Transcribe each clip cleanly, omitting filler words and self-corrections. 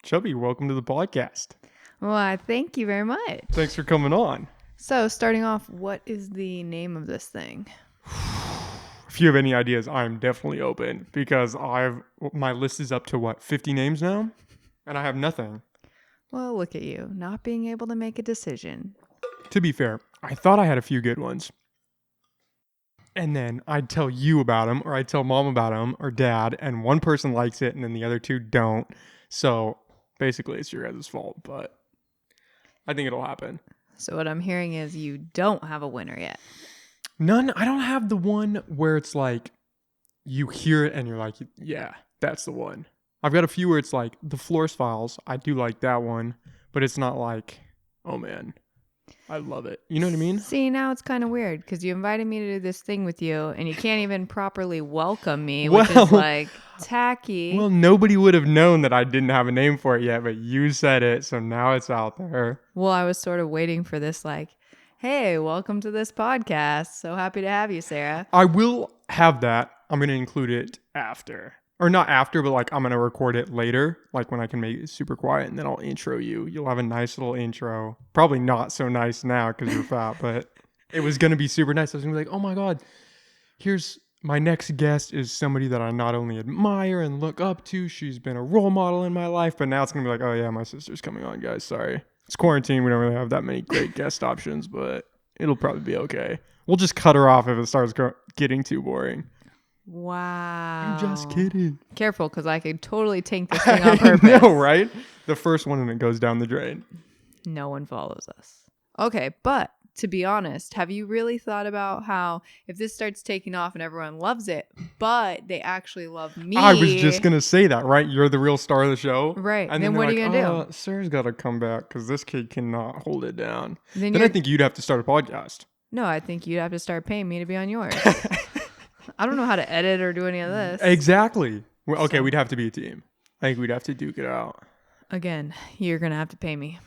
Chubby, welcome to the podcast. Why, thank you very much. Thanks for coming on. So, starting off, what is the name of this thing? If you have any ideas, I'm definitely open because my list is up to 50 names now, and I have nothing. Well, look at you, not being able to make a decision. To be fair, I thought I had a few good ones. And then I'd tell you about them, or I'd tell mom about them, or dad, and one person likes it, and then the other two don't. So basically, it's your guys' fault, but I think it'll happen. So, what I'm hearing is you don't have a winner yet. None. I don't have the one where it's like you hear it and you're like, yeah, that's the one. I've got a few where it's like the Flores Files. I do like that one, but it's not like, oh man, I love it. You know what I mean? See, now it's kind of weird because you invited me to do this thing with you and you can't even properly welcome me, which is like tacky. Well, nobody would have known that I didn't have a name for it yet, but you said it, so now it's out there. Well, I was sort of waiting for this, like, hey, welcome to this podcast. So happy to have you, Sarah. I will have that. I'm going to include it after. Or not after, but like I'm going to record it later, like when I can make it super quiet, and then I'll intro you. You'll have a nice little intro. Probably not so nice now because you're fat, but it was going to be super nice. I was going to be like, oh my God, here's my next guest is somebody that I not only admire and look up to. She's been a role model in my life, but now it's going to be like, oh yeah, my sister's coming on, guys. Sorry. It's quarantine. We don't really have that many great guest options, but it'll probably be okay. We'll just cut her off if it starts getting too boring. Wow. I'm just kidding. Careful, because I could totally tank this thing on purpose. I know, right? The first one and it goes down the drain. No one follows us. Okay, but to be honest, have you really thought about how if this starts taking off and everyone loves it, but they actually love me? I was just going to say that, right? You're the real star of the show. Right. And then what are you going to do? Sarah's got to come back because this kid cannot hold it down. Then I think you'd have to start a podcast. No, I think you'd have to start paying me to be on yours. I don't know how to edit or do any of this. Exactly. Well, okay, we'd have to be a team. I think we'd have to duke it out. Again, you're going to have to pay me.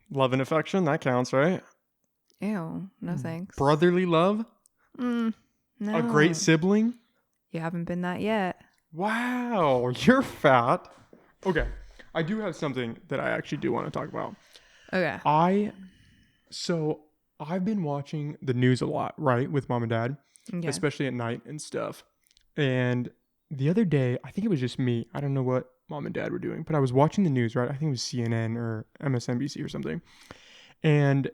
Love and affection, that counts, right? Ew, no thanks. Brotherly love? No. A great sibling? You haven't been that yet. Wow, you're fat. Okay, I do have something that I actually do want to talk about. Okay. I've been watching the news a lot, right, with mom and dad, especially at night and stuff. And the other day, I think it was just me. I don't know what mom and dad were doing, but I was watching the news, right? I think it was CNN or MSNBC or something. And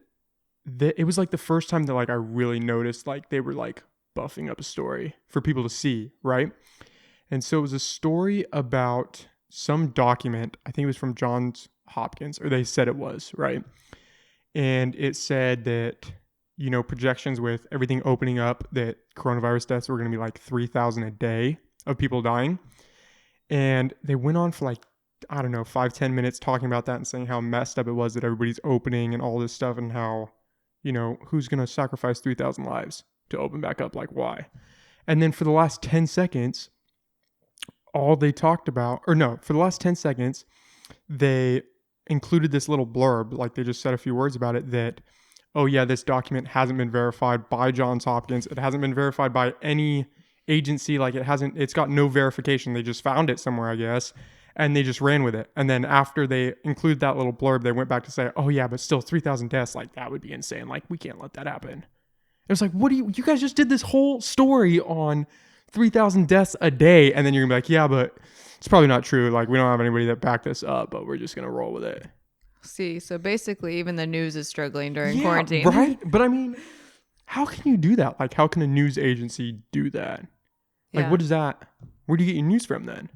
it was like the first time that like I really noticed like they were like buffing up a story for people to see, right? And so it was a story about some document. I think it was from Johns Hopkins, or they said it was, right? And it said that, you know, projections with everything opening up, that coronavirus deaths were going to be like 3,000 a day of people dying. And they went on for like, I don't know, 5-10 minutes talking about that and saying how messed up it was that everybody's opening and all this stuff, and how, you know, who's going to sacrifice 3,000 lives to open back up? Like, why? And then for the last 10 seconds, for the last 10 seconds, they included this little blurb, like they just said a few words about it, that, oh yeah, this document hasn't been verified by Johns Hopkins. It hasn't been verified by any agency. Like it's got no verification. They just found it somewhere, I guess, and they just ran with it. And then after they include that little blurb, they went back to say, oh yeah, but still 3,000 deaths. Like that would be insane. Like we can't let that happen. It was like, what do you guys just did this whole story on 3,000 deaths a day. And then you're gonna be like, yeah, but it's probably not true. Like, we don't have anybody that backed this up, but we're just going to roll with it. See, so basically even the news is struggling during quarantine. Right? But I mean, how can you do that? Like, how can a news agency do that? Like, what is that? Where do you get your news from then?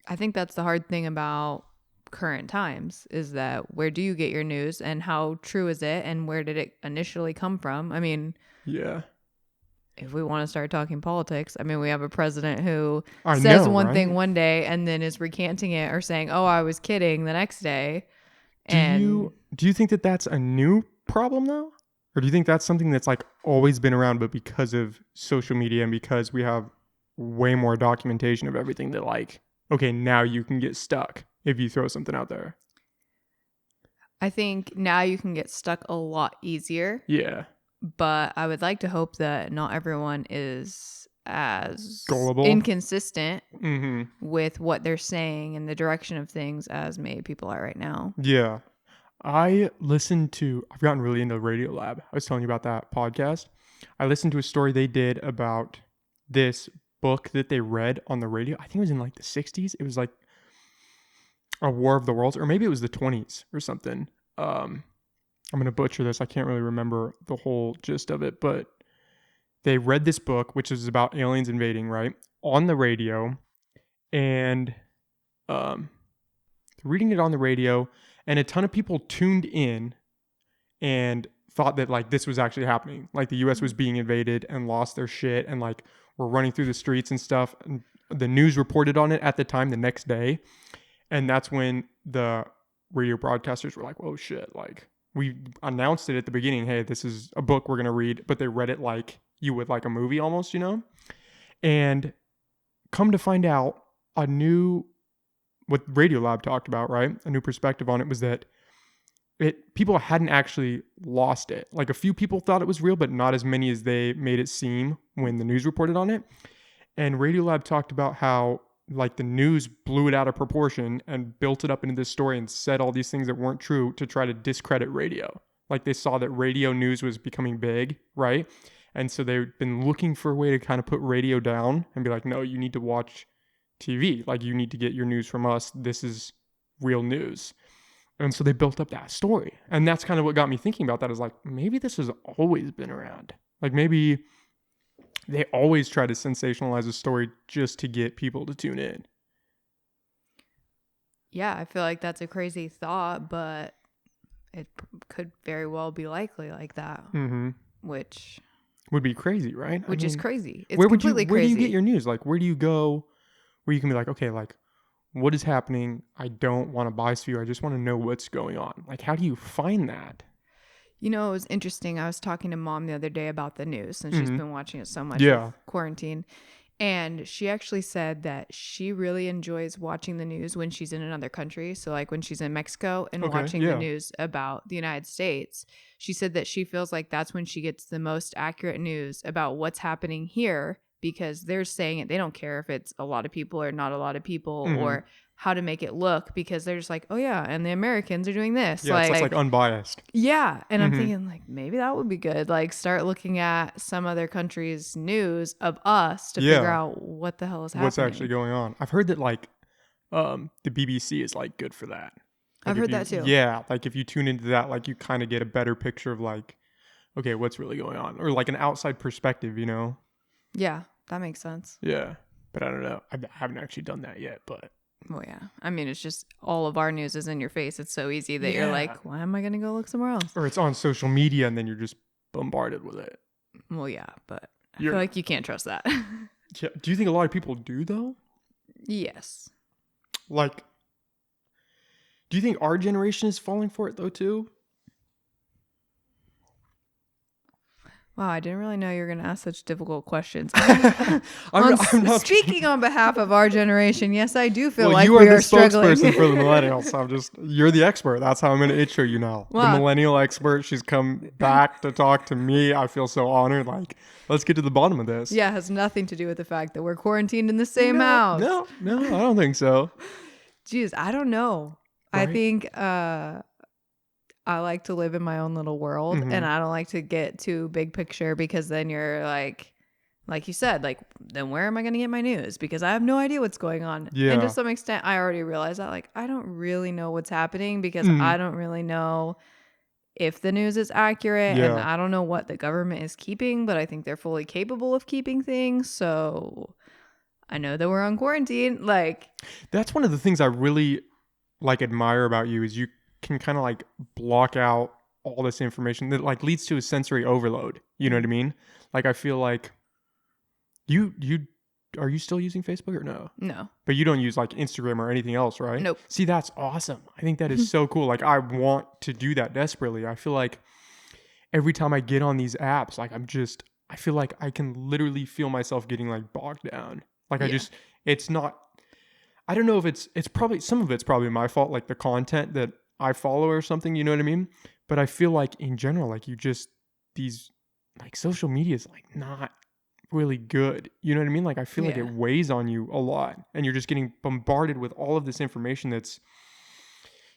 I think that's the hard thing about current times, is that where do you get your news and how true is it and where did it initially come from? I mean, yeah. If we want to start talking politics, I mean, we have a president who says one thing one day and then is recanting it or saying, oh, I was kidding the next day. Do you think that that's a new problem though? Or do you think that's something that's like always been around, but because of social media and because we have way more documentation of everything, that like, okay, now you can get stuck if you throw something out there? I think now you can get stuck a lot easier. Yeah. But I would like to hope that not everyone is as gullible, inconsistent mm-hmm. with what they're saying and the direction of things as maybe people are right now. Yeah. I've gotten really into Radio Lab. I was telling you about that podcast. I listened to a story they did about this book that they read on the radio. I think it was in like the 60s. It was like a War of the Worlds, or maybe it was the 20s or something. I'm going to butcher this. I can't really remember the whole gist of it, but they read this book, which is about aliens invading, right, on the radio, and reading it on the radio, and a ton of people tuned in and thought that like this was actually happening. Like the US was being invaded and lost their shit and like were running through the streets and stuff. And the news reported on it at the time the next day. And that's when the radio broadcasters were like, "Whoa, shit." Like we announced it at the beginning. Hey, this is a book we're going to read, but they read it like you would like a movie almost, you know? And come to find out, what Radiolab talked about, right? A new perspective on it was that people hadn't actually lost it. Like a few people thought it was real, but not as many as they made it seem when the news reported on it. And Radiolab talked about how like the news blew it out of proportion and built it up into this story and said all these things that weren't true to try to discredit radio. Like they saw that radio news was becoming big, right? And so they've been looking for a way to kind of put radio down and be like, no, you need to watch TV. Like you need to get your news from us. This is real news. And so they built up that story. And that's kind of what got me thinking about that, is like, maybe this has always been around. Like maybe they always try to sensationalize a story just to get people to tune in. Yeah, I feel like that's a crazy thought, but it could very well be likely like that. Mm-hmm. Which would be crazy, right? Which is crazy. It's where completely where crazy. do you get your news? Like, where do you go where you can be like, okay, like, what is happening? I don't want to bias view. I just want to know what's going on. Like, how do you find that? You know, it was interesting. I was talking to Mom the other day about the news since she's been watching it so much with quarantine. And she actually said that she really enjoys watching the news when she's in another country. So like when she's in Mexico and watching the news about the United States, she said that she feels like that's when she gets the most accurate news about what's happening here, because they're saying it. They don't care if it's a lot of people or not a lot of people or how to make it look, because they're just like, oh yeah, and the Americans are doing this. Yeah, it's like unbiased. Yeah. And I'm thinking like, maybe that would be good. Like start looking at some other country's news of us to figure out what the hell is happening. What's actually going on. I've heard that like the BBC is like good for that. Like I've heard that too. Yeah. Like if you tune into that, like you kind of get a better picture of like, okay, what's really going on, or like an outside perspective, you know? Yeah, that makes sense. Yeah. But I don't know. I haven't actually done that yet, but. Well, yeah. I mean, it's just all of our news is in your face. It's so easy that you're like, why am I going to go look somewhere else? Or it's on social media and then you're just bombarded with it. Well, yeah, but I feel like you can't trust that. Yeah. Do you think a lot of people do though? Yes. Like, do you think our generation is falling for it though too? Wow, I didn't really know you were going to ask such difficult questions. I'm not speaking on behalf of our generation, yes, I do feel like you we are are struggling. spokesperson for the millennials. You're the expert. That's how I'm going to intro you now. Wow. The millennial expert. She's come back to talk to me. I feel so honored. Like, let's get to the bottom of this. Yeah, it has nothing to do with the fact that we're quarantined in the same house. No, I don't think so. Jeez, I don't know. Right? I think I like to live in my own little world, and I don't like to get too big picture, because then you're like you said, like, then where am I going to get my news? Because I have no idea what's going on. Yeah. And to some extent, I already realized that, like, I don't really know what's happening, because I don't really know if the news is accurate, and I don't know what the government is keeping, but I think they're fully capable of keeping things. So I know that we're on quarantine. Like, that's one of the things I really like admire about you, is you can kind of like block out all this information that like leads to a sensory overload. You know what I mean? Like I feel like you are you still using Facebook or no? No. But you don't use like Instagram or anything else, right? Nope. See, that's awesome. I think that is so cool. Like I want to do that desperately. I feel like every time I get on these apps, like I feel like I can literally feel myself getting like bogged down. Like it's not, I don't know if it's probably, some of it's probably my fault, like the content that I follow or something, you know what I mean? But I feel like in general, like these like social media is like not really good. You know what I mean? Like, I feel like it weighs on you a lot, and you're just getting bombarded with all of this information that's,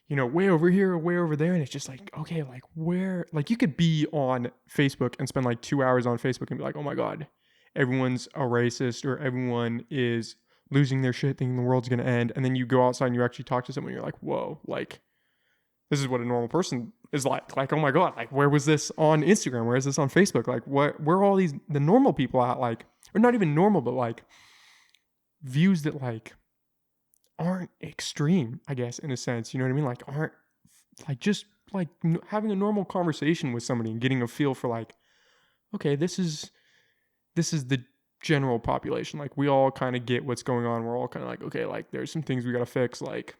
you know, way over here or way over there. And it's just like, okay, like where, like you could be on Facebook and spend like 2 hours on Facebook and be like, oh my God, everyone's a racist or everyone is losing their shit thinking the world's going to end. And then you go outside and you actually talk to someone and you're like, whoa, like this is what a normal person is like. Like, oh my God, like where was this on Instagram? Where is this on Facebook? Like where are all these, the normal people at, like, or not even normal, but like views that like aren't extreme, I guess, in a sense, you know what I mean? Like aren't like just like having a normal conversation with somebody and getting a feel for like, okay, this is the general population. Like we all kind of get what's going on. We're all kind of like, okay, like there's some things we got to fix. Like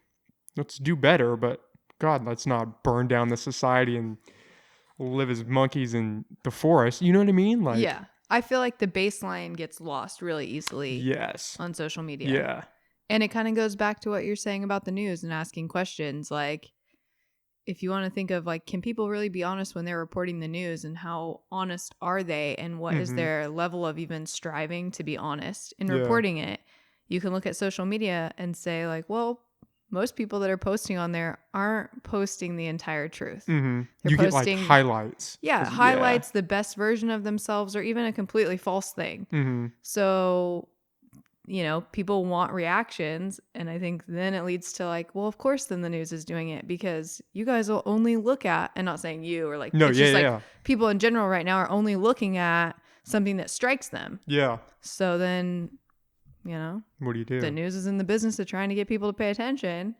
let's do better, but God, let's not burn down the society and live as monkeys in the forest. You know what I mean? Like, yeah, I feel like the baseline gets lost really easily. Yes. On social media. Yeah. And it kind of goes back to what you're saying about the news and asking questions. Like, if you want to think of like, can people really be honest when they're reporting the news, and how honest are they, and what is their level of even striving to be honest in reporting it? You can look at social media and say like, well, most people that are posting on there aren't posting the entire truth. You posting, get like highlights. Yeah, highlights, the best version of themselves, or even a completely false thing. So, you know, people want reactions. And I think then it leads to like, well, of course, then the news is doing it, because you guys will only look at, and not saying you or like, it's just like people in general right now are only looking at something that strikes them. Yeah. So then, you know, what do you do? The news is in the business of trying to get people to pay attention.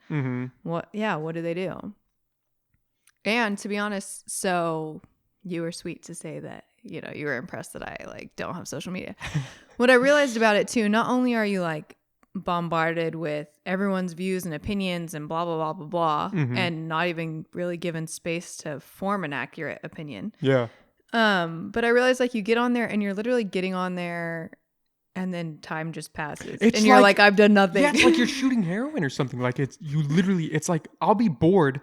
What do they do? And to be honest, so you were sweet to say that, you know, you were impressed that I like don't have social media. What I realized about it too, not only are you like bombarded with everyone's views and opinions and blah, blah, blah, blah, blah, and not even really given space to form an accurate opinion. Yeah. But I realized like you get on there and you're literally getting on there, and then time just passes. And you're like, I've done nothing. Yeah, it's like you're shooting heroin or something. Like it's like I'll be bored.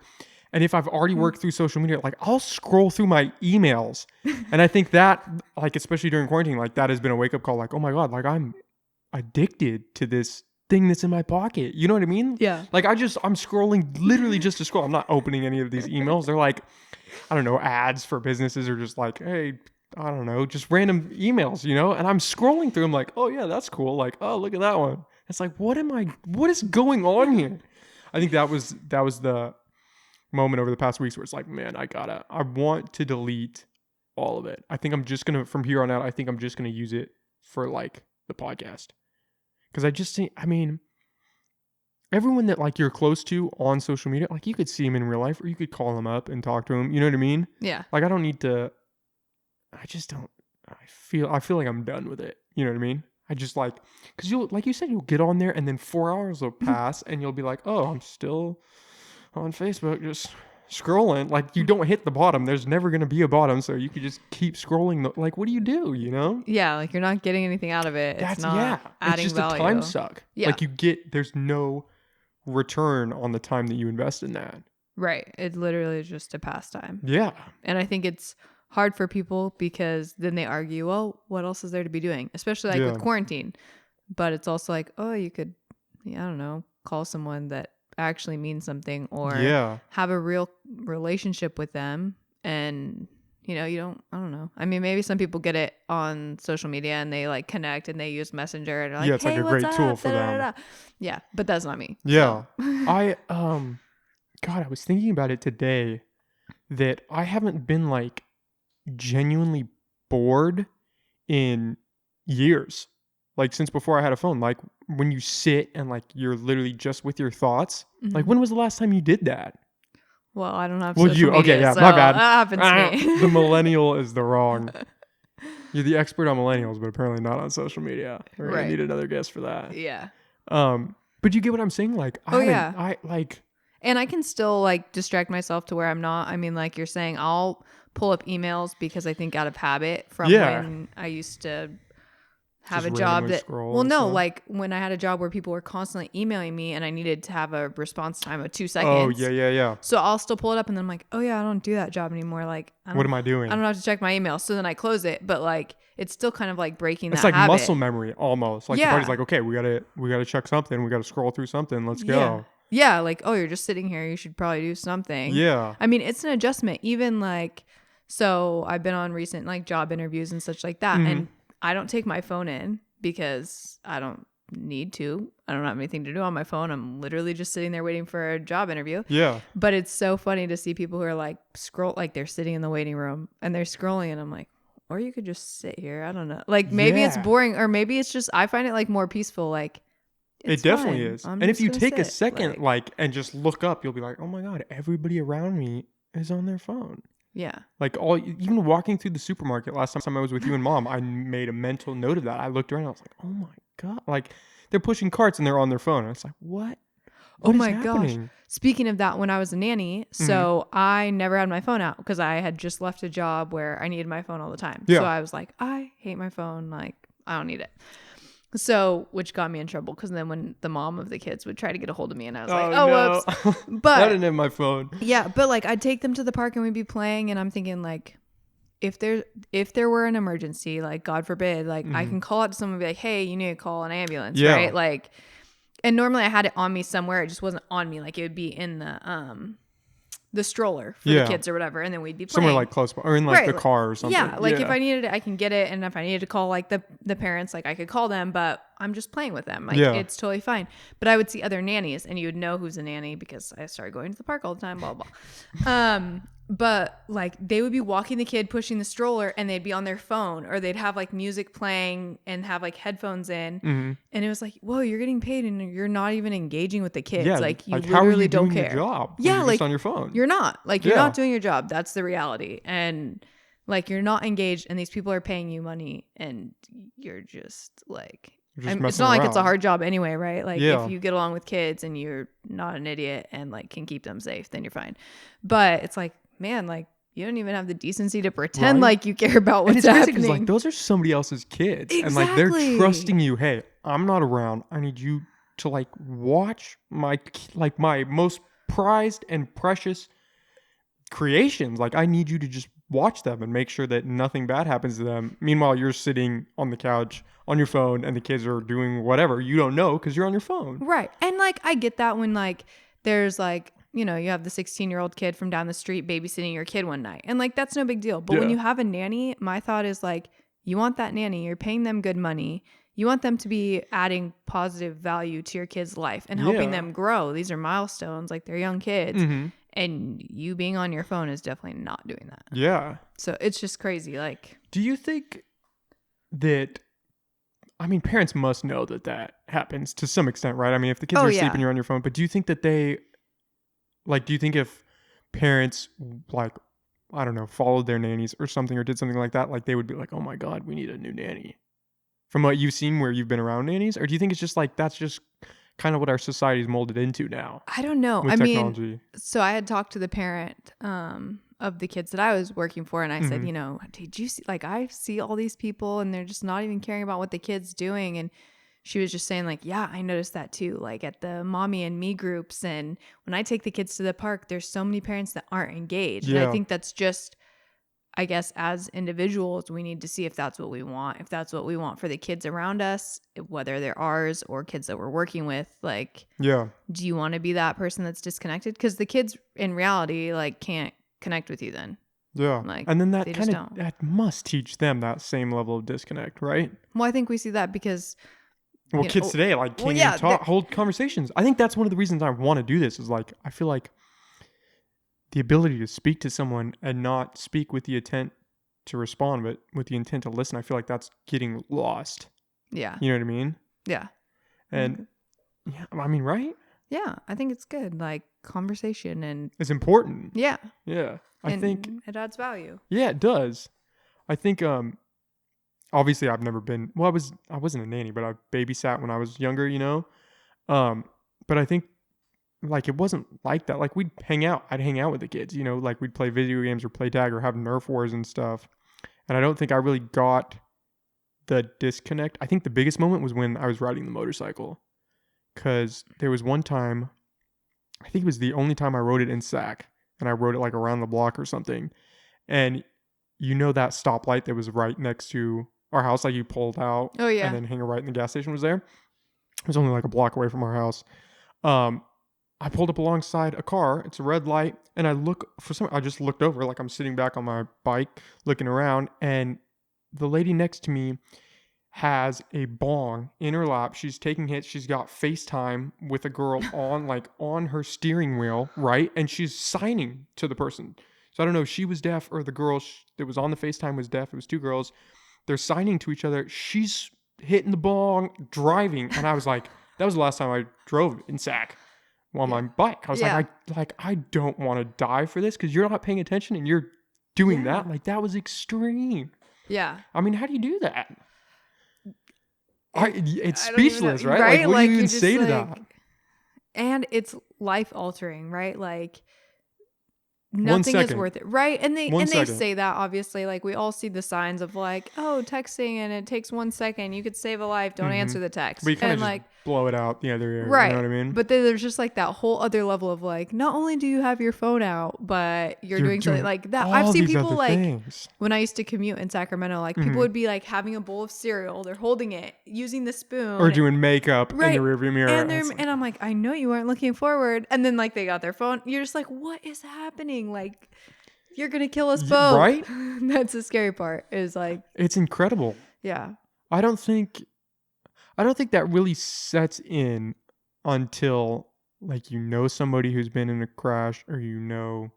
And if I've already worked through social media, like I'll scroll through my emails. And I think that, like, especially during quarantine, like that has been a wake up call. Like, oh my God, like I'm addicted to this thing that's in my pocket. You know what I mean? Yeah. Like I'm scrolling literally just to scroll. I'm not opening any of these emails. They're like, I don't know, ads for businesses, or just like, hey, I don't know, just random emails, you know? And I'm scrolling through them like, oh yeah, that's cool. Like, oh, look at that one. It's like, what is going on here? I think that was the moment over the past weeks where it's like, man, I want to delete all of it. I think I'm just gonna, from here on out, I think I'm just gonna use it for like the podcast. Because I just think, I mean, everyone that like you're close to on social media, like you could see them in real life, or you could call them up and talk to them. You know what I mean? Yeah. Like I don't need to, I just don't, I feel like I'm done with it. You know what I mean? I just like, because you'll, like you said, you'll get on there and then 4 hours will pass and you'll be like, oh, I'm still on Facebook just scrolling. Like you don't hit the bottom. There's never going to be a bottom. So you could just keep scrolling. Like, what do you do? You know? Yeah. Like you're not getting anything out of it. It's not adding it's just value. A time suck. Yeah. Like there's no return on the time that you invest in that. Right. It literally is just a pastime. Yeah. And I think it's hard for people because then they argue, well, what else is there to be doing? Especially like with quarantine. But it's also like, oh, you could, I don't know, call someone that actually means something, or have a real relationship with them. And, you know, I don't know. I mean, maybe some people get it on social media and they like connect and they use Messenger and like, it's hey, like a great tool for them. Yeah. But that's not me. Yeah. So. God, I was thinking about it today that I haven't been like genuinely bored in years, like since before I had a phone. Like when you sit and like you're literally just with your thoughts. Like when was the last time you did that? Well, I don't have social media, so my bad. That happens to me. The millennial is the wrong. You're the expert on millennials, but apparently not on social media. Right. I need another guest for that. Yeah. But you get what I'm saying? Like, and I can still like distract myself to where I'm not. I mean, like you're saying, I'll pull up emails because I think out of habit from when I used to have a job that, well, no, like when I had a job where people were constantly emailing me and I needed to have a response time of 2 seconds. Oh, yeah. So I'll still pull it up and then I'm like, oh yeah, I don't do that job anymore. Like, what am I doing? I don't have to check my email. So then I close it, but like, it's still kind of like breaking it's that like habit. Muscle memory almost. Like the body's like, okay, we gotta check something. We gotta scroll through something. Let's go. Yeah. Like, oh, you're just sitting here. You should probably do something. Yeah. I mean, it's an adjustment. Even like, so I've been on recent like job interviews and such like that. And I don't take my phone in because I don't need to. I don't have anything to do on my phone. I'm literally just sitting there waiting for a job interview. Yeah. But it's so funny to see people who are like like they're sitting in the waiting room and they're scrolling and I'm like, or you could just sit here. I don't know. Like maybe it's boring or maybe it's just, I find it like more peaceful. Like it definitely is. And if you take a second like and just look up, you'll be like, oh my God, everybody around me is on their phone. Yeah. Like even walking through the supermarket last time I was with you and Mom, I made a mental note of that. I looked around and I was like, oh my God. Like they're pushing carts and they're on their phone. And it's like, what? Oh my gosh. Speaking of that, when I was a nanny, so I never had my phone out because I had just left a job where I needed my phone all the time. Yeah. So I was like, I hate my phone. Like, I don't need it. So, which got me in trouble because then when the mom of the kids would try to get a hold of me and I was like, no. Whoops. But I didn't have my phone. Yeah. But like I'd take them to the park and we'd be playing and I'm thinking like, if there were an emergency, like God forbid, like I can call out to someone and be like, hey, you need to call an ambulance, right? Like, and normally I had it on me somewhere. It just wasn't on me. Like it would be in the stroller for the kids or whatever. And then we'd be playing. Somewhere like close by or in like the car or something. Yeah. Like if I needed it, I can get it. And if I needed to call like the parents, like I could call them, but I'm just playing with them. Like it's totally fine. But I would see other nannies and you would know who's a nanny because I started going to the park all the time, blah, blah. But like they would be walking the kid, pushing the stroller and they'd be on their phone or they'd have like music playing and have like headphones in. And it was like, whoa, you're getting paid and you're not even engaging with the kids. Yeah, like you how literally are you don't doing care. Your job yeah. You're like just on your phone. You're not like, you're not doing your job. That's the reality. And like, you're not engaged and these people are paying you money and you're just like, it's not like it's a hard job anyway, right? Like if you get along with kids and you're not an idiot and like can keep them safe, then you're fine. But it's like, man, like you don't even have the decency to pretend like you care about what's happening. Crazy, like those are somebody else's kids. Exactly. And like they're trusting you. Hey, I'm not around. I need you to like watch my most prized and precious creations. Like I need you to just watch them and make sure that nothing bad happens to them. Meanwhile, you're sitting on the couch on your phone and the kids are doing whatever you don't know because you're on your phone. Right. And like I get that when like there's like, you know, you have the 16-year-old kid from down the street babysitting your kid one night. And like, that's no big deal. But when you have a nanny, my thought is like, you want that nanny, you're paying them good money. You want them to be adding positive value to your kid's life and helping them grow. These are milestones, like they're young kids. And you being on your phone is definitely not doing that. Yeah. So it's just crazy. Like, do you think that, I mean, parents must know that happens to some extent, right? I mean, if the kids are asleep and you're on your phone, but do you think that do you think if parents like, I don't know, followed their nannies or something or did something like that, like they would be like, oh my God, we need a new nanny? From what you've seen where you've been around nannies? Or do you think it's just like, that's just kind of what our society is molded into now? I don't know. With technology? Mean, so I had talked to the parent of the kids that I was working for. And I said, you know, did you see, like, I see all these people and they're just not even caring about what the kid's doing. And she was just saying like, yeah, I noticed that too. Like at the mommy and me groups. And when I take the kids to the park, there's so many parents that aren't engaged. Yeah. And I think that's just, I guess as individuals, we need to see if that's what we want. If that's what we want for the kids around us, whether they're ours or kids that we're working with, like, do you want to be that person that's disconnected? Because the kids in reality, like, can't connect with you then. Yeah. Like, and then that kind of, that must teach them that same level of disconnect, right? Well, I think we see that because... Well, kids today, like, can't even hold conversations. I think that's one of the reasons I want to do this is, like, I feel like the ability to speak to someone and not speak with the intent to respond, but with the intent to listen, I feel like that's getting lost. Yeah. You know what I mean? Yeah. And, yeah, I mean, right? Yeah, I think it's good. Like, conversation and... It's important. Yeah. Yeah. I think... It adds value. Yeah, it does. I think... Obviously, I've never been. Well, I wasn't a nanny, but I babysat when I was younger, you know. But I think like it wasn't like that. Like we'd hang out. I'd hang out with the kids, you know. Like we'd play video games or play tag or have Nerf wars and stuff. And I don't think I really got the disconnect. I think the biggest moment was when I was riding the motorcycle, because there was one time, I think it was the only time I rode it in Sac, and I rode it like around the block or something. And you know that stoplight that was right next to our house, like you pulled out and then hang a right and the gas station was there. It was only like a block away from our house. I pulled up alongside a car. It's a red light, and I just looked over, like I'm sitting back on my bike, looking around, and the lady next to me has a bong in her lap. She's taking hits. She's got FaceTime with a girl on her steering wheel, right? And she's signing to the person. So I don't know if she was deaf or the girl that was on the FaceTime was deaf. It was two girls. They're signing to each other. She's hitting the bong, driving, and I was like, that was the last time I drove in Sac on my bike. I was I don't want to die for this, because you're not paying attention and you're doing that. Like, that was extreme. Yeah. I mean, how do you do that? It's speechless, right? Like, what do you even say to that? And it's life altering, right? Like, nothing is worth it, right? And they say that, obviously, like, we all see the signs of like, oh, texting and it takes 1 second, you could save a life, don't answer the text, but you kind of like blow it out the other ear, right? You know what I mean? But then there's just like that whole other level of like, not only do you have your phone out, but you're doing something like that. I've seen people like things. When I used to commute in Sacramento, like people would be like having a bowl of cereal, they're holding it, using the spoon, or doing makeup in the rearview mirror, and I'm like, I know you aren't looking forward, and then like they got their phone. You're just like, what is happening? Like, you're gonna kill us both, right? That's the scary part. Is like, it's incredible. Yeah. I don't think that really sets in until, like, you know somebody who's been in a crash, or you know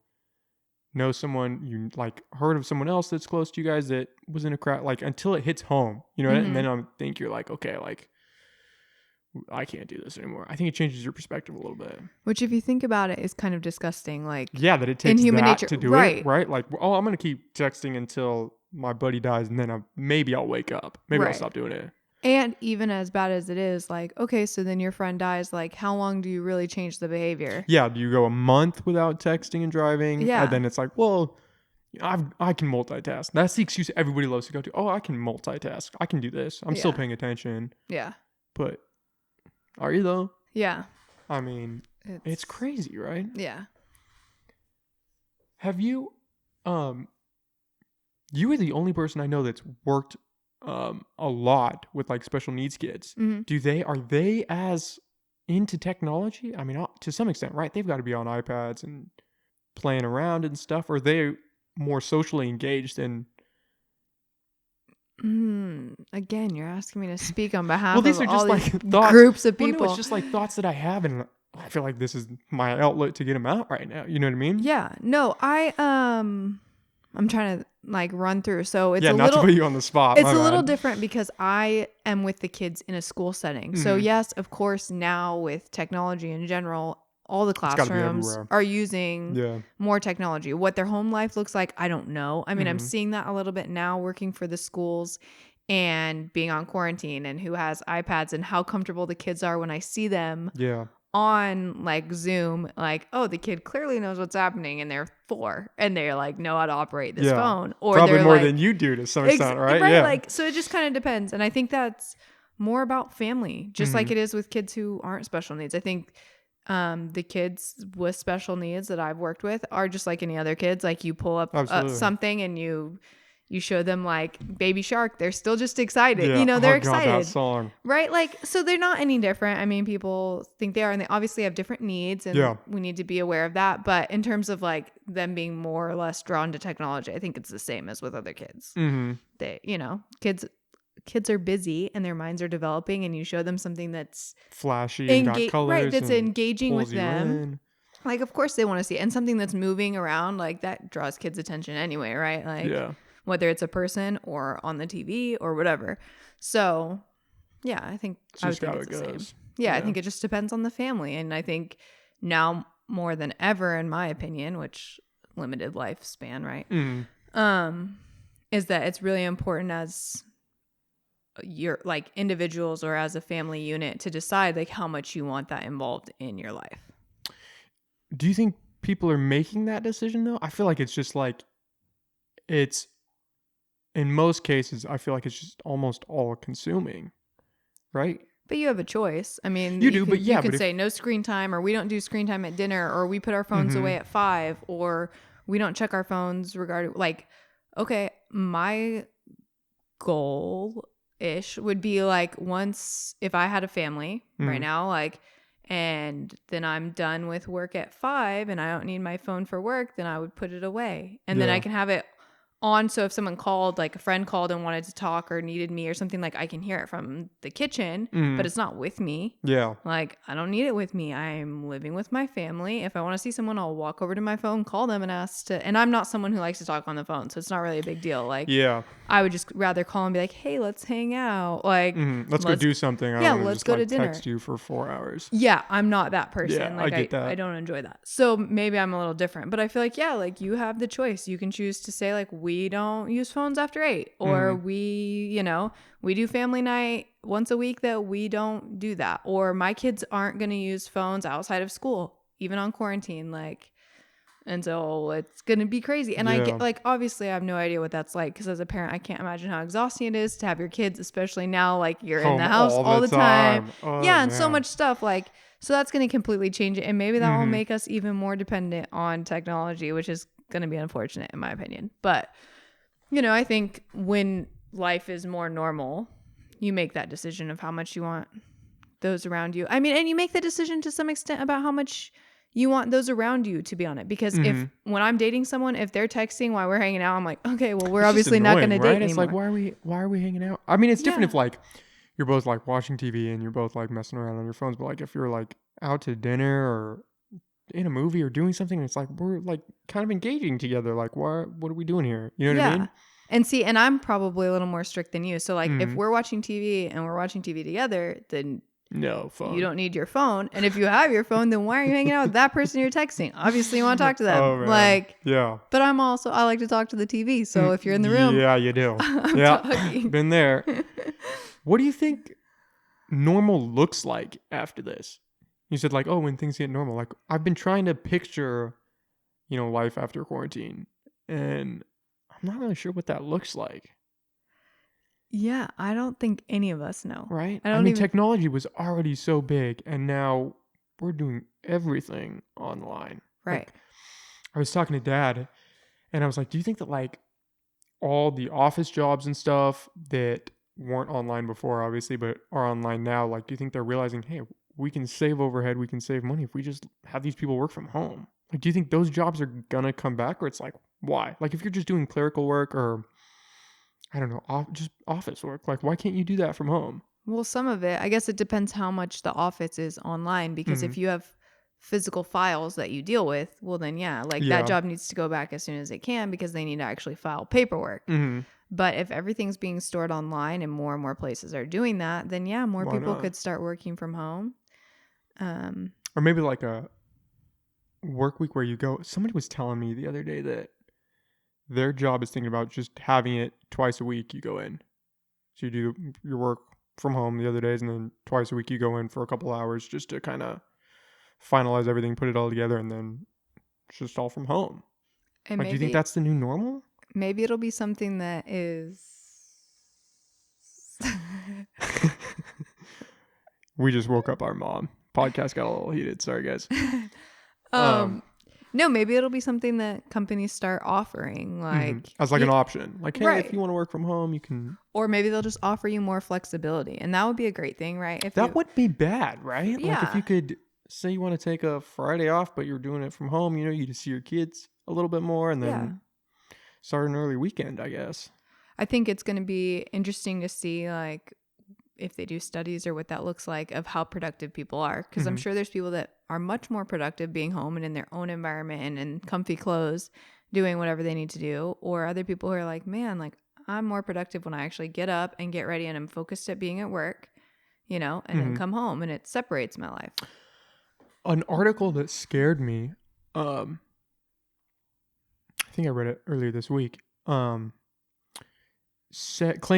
someone, you like heard of someone else that's close to you guys that was in a crash, like, until it hits home, you know. And then I think you're like, okay, like, I can't do this anymore. I think it changes your perspective a little bit. Which, if you think about it, is kind of disgusting. Like, that it takes in human nature to do it, right? Like, oh, I'm gonna keep texting until my buddy dies, and then maybe I'll wake up. Maybe I'll stop doing it. And even as bad as it is, like, okay, so then your friend dies. Like, how long do you really change the behavior? Yeah, do you go a month without texting and driving? Yeah. And then it's like, well, I can multitask. That's the excuse everybody loves to go to. Oh, I can multitask. I can do this. I'm still paying attention. Yeah. But are you, though? Yeah. I mean, it's crazy, right? Yeah. Have you, you are the only person I know that's worked a lot with like special needs kids. Are they as into technology? I mean, to some extent, right? They've got to be on iPads and playing around and stuff. Or are they more socially engaged and again, you're asking me to speak on behalf these of are just all like these thoughts. Groups of people. No, it's just like thoughts that I have, and I feel like this is my outlet to get them out right now. You know what I mean? Yeah. No, I'm trying to like run through. So it's not to put you on the spot. It's a little different because I am with the kids in a school setting. So yes, of course, now with technology in general, all the classrooms are using more technology. What their home life looks like, I don't know. I mean, I'm seeing that a little bit now working for the schools and being on quarantine, and who has iPads, and how comfortable the kids are when I see them on like Zoom. Like, oh, the kid clearly knows what's happening, and they're 4 and they're like know how to operate this phone. Or probably they're more like, than you do to some extent, right? Right. Like, so it just kind of depends. And I think that's more about family, just like it is with kids who aren't special needs. I think the kids with special needs that I've worked with are just like any other kids. Like, you pull up something and you show them like Baby Shark, they're still just excited. You know, they're excited. God, that song. Right? Like, so they're not any different. I mean, people think they are, and they obviously have different needs, and we need to be aware of that. But in terms of like them being more or less drawn to technology, I think it's the same as with other kids. They, you know, kids are busy and their minds are developing, and you show them something that's flashy and got colors, right, that's engaging with them. Like, of course they want to see it. And something that's moving around, like, that draws kids' attention anyway, right? Like, whether it's a person or on the TV or whatever. So, yeah, I think I would think it's the same. Yeah, I think it just depends on the family. And I think now more than ever, in my opinion, which limited lifespan, right? Is that it's really important as your like individuals or as a family unit to decide like how much you want that involved in your life. Do you think people are making that decision though? I feel like it's just like it's in most cases, I feel like it's just almost all consuming, right? But you have a choice. I mean, you do, but you can but say no screen time, or we don't do screen time at dinner, or we put our phones away mm-hmm. at 5, or we don't check our phones regarding, like, okay, my goal ish would be like, once, if I had a family right now, like, and then I'm done with work at 5 and I don't need my phone for work, then I would put it away, and then I can have it on, so if someone called, like a friend called and wanted to talk or needed me or something, like, I can hear it from the kitchen, but it's not with me. Like, I don't need it with me. I'm living with my family. If I want to see someone, I'll walk over to my phone, call them, and ask to, and I'm not someone who likes to talk on the phone, so it's not really a big deal. Like, I would just rather call and be like, hey, let's hang out. Like, let's go do something. I don't want to just go to dinner. Text you for 4 hours. Yeah, I'm not that person. Yeah, like, I get that. I don't enjoy that. So maybe I'm a little different, but I feel like, yeah, like, you have the choice. You can choose to say, like, we don't use phones after 8, or we do family night once a week that we don't do that, or my kids aren't going to use phones outside of school, even on quarantine. Like, and so it's going to be crazy. And I get, like, obviously I have no idea what that's like, because as a parent, I can't imagine how exhausting it is to have your kids, especially now, like, you're in the house all the time. And so much stuff, like, so that's going to completely change it. And maybe that will make us even more dependent on technology, which is going to be unfortunate in my opinion. But, I think when life is more normal, you make that decision of how much you want those around you. I mean, and you make the decision to some extent about how much you want those around you to be on it. Because if, when I'm dating someone, if they're texting while we're hanging out, I'm like, okay, well, we're obviously not going to date anymore. It's like, why are we hanging out? I mean, it's different if, like, you're both, like, watching TV and you're both, like, messing around on your phones. But, like, if you're, like, out to dinner or in a movie or doing something, it's like, we're, like, kind of engaging together. Like, what are we doing here? You know what I mean? And see, and I'm probably a little more strict than you. So, like, if we're watching TV and we're watching TV together, then no phone. You don't need your phone. And if you have your phone, then why are you hanging out with that person you're texting? Obviously, you want to talk to them. Oh, man. Like, yeah. But I like to talk to the TV. So if you're in the room, yeah, you do. talking. Been there. What do you think normal looks like after this? You said, like, oh, when things get normal. Like, I've been trying to picture, life after quarantine, and I'm not really sure what that looks like. Yeah, I don't think any of us know. Right? I mean, technology was already so big, and now we're doing everything online. Right. Like, I was talking to Dad, and I was like, do you think that, like, all the office jobs and stuff that weren't online before, obviously, but are online now, like, do you think they're realizing, hey, we can save overhead, we can save money if we just have these people work from home? Like, do you think those jobs are gonna come back, or it's like, why? Like, if you're just doing clerical work or, I don't know, just office work, like, why can't you do that from home? Well, some of it, I guess it depends how much the office is online, because if you have physical files that you deal with, well, then that job needs to go back as soon as it can, because they need to actually file paperwork. But if everything's being stored online and more places are doing that, then more people could start working from home. Or maybe like a work week where you go. Somebody was telling me the other day that their job is thinking about just having it twice a week you go in. So you do your work from home the other days, and then twice a week you go in for a couple hours just to kind of finalize everything, put it all together, and then it's just all from home. And like, do you think that's the new normal? Maybe it'll be something that is... We just woke up our mom. Podcast got a little heated. Sorry, guys. No, maybe it'll be something that companies start offering, like as like an option. Like, hey, if you want to work from home, you can. Or maybe they'll just offer you more flexibility, and that would be a great thing, right? That wouldn't be bad, right? Yeah. Like, if you could say you want to take a Friday off, but you're doing it from home, you just see your kids a little bit more, and then start an early weekend, I guess. I think it's going to be interesting to see, like, if they do studies or what that looks like of how productive people are. Because I'm sure there's people that are much more productive being home and in their own environment and in comfy clothes doing whatever they need to do. Or other people who are like, man, like, I'm more productive when I actually get up and get ready and I'm focused at being at work, and then come home, and it separates my life. An article that scared me, I think I read it earlier this week, claim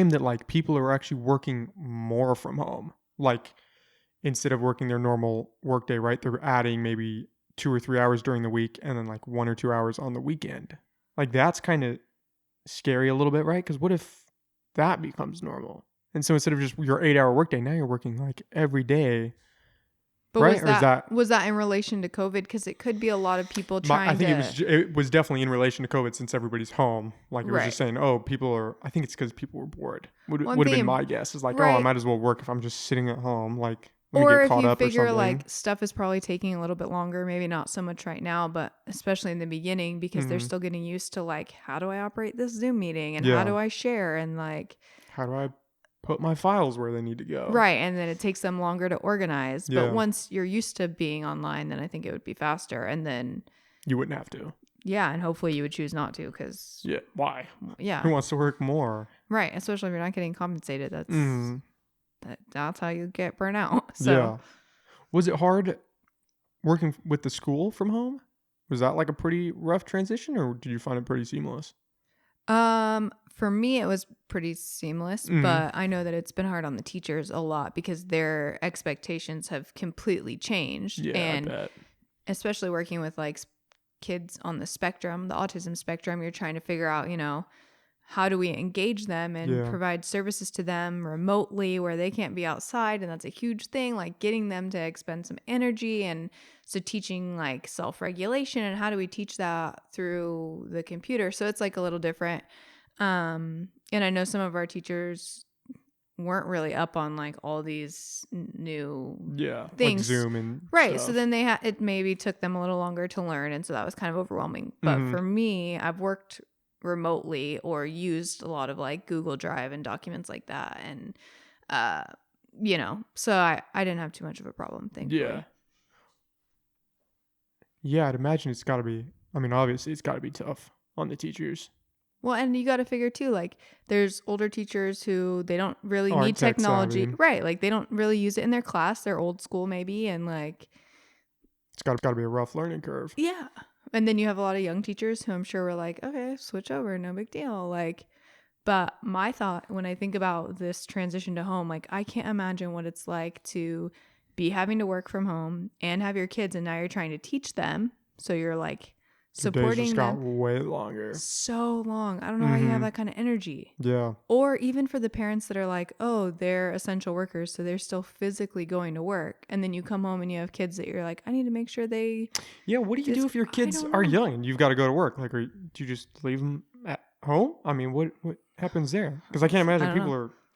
that, like, people are actually working more from home. Like, instead of working their normal workday, right, they're adding maybe 2 or 3 hours during the week and then like 1 or 2 hours on the weekend. Like, that's kind of scary a little bit, right? Because what if that becomes normal? And so instead of just your 8-hour workday, now you're working like every day, But right? Or is that was that in relation to COVID? Because it could be a lot of people trying I think to. it was definitely in relation to COVID since everybody's home. Like it was Right. just saying, oh, people are. I think it's because people were bored. Would Well, have been my guess. Is like, oh, I right. might as well work if I'm just sitting at home. Like, let me Or get if caught you up or figure something. like stuff is probably taking a little bit longer, maybe not so much right now, but especially in the beginning because they're still getting used to like, how do I operate this Zoom meeting and how do I share and like, how do I put my files where they need to go? Right. And then it takes them longer to organize. Yeah. But once you're used to being online, then I think it would be faster. And then you wouldn't have to. Yeah. And hopefully you would choose not to because. Yeah. Why? Yeah. Who wants to work more? Right. Especially if you're not getting compensated. That's how you get burnt out. So. Yeah. Was it hard working with the school from home? Was that like a pretty rough transition or did you find it pretty seamless? For me, it was pretty seamless, but I know that it's been hard on the teachers a lot because their expectations have completely changed. Yeah, and I bet. Especially working with like kids on the spectrum, the autism spectrum, you're trying to figure out, how do we engage them and provide services to them remotely where they can't be outside? And that's a huge thing, like getting them to expend some energy. And so teaching like self-regulation and how do we teach that through the computer? So it's like a little different. And I know some of our teachers weren't really up on like all these new things, like Zoom and right. stuff. So then it maybe took them a little longer to learn, and so that was kind of overwhelming. But for me, I've worked remotely or used a lot of like Google Drive and documents like that, and so I didn't have too much of a problem, thankfully. Yeah, I'd imagine it's got to be. I mean, obviously, it's got to be tough on the teachers. Well, and you got to figure too, like there's older teachers who they don't really need technology, right? Like they don't really use it in their class. They're old school maybe, and like it's got to be a rough learning curve. Yeah, and then you have a lot of young teachers who I'm sure were like, okay, switch over, no big deal. Like, but my thought when I think about this transition to home, like I can't imagine what it's like to be having to work from home and have your kids, and now you're trying to teach them. So you're like supporting just them. Got way longer. So long. I don't know how you have that kind of energy. Yeah. Or even for the parents that are like, oh, they're essential workers, so they're still physically going to work. And then you come home and you have kids that you're like, I need to make sure they. Yeah. What do you do if your kids are young and you've got to go to work? Like, do you just leave them at home? I mean, what happens there? Because I can't imagine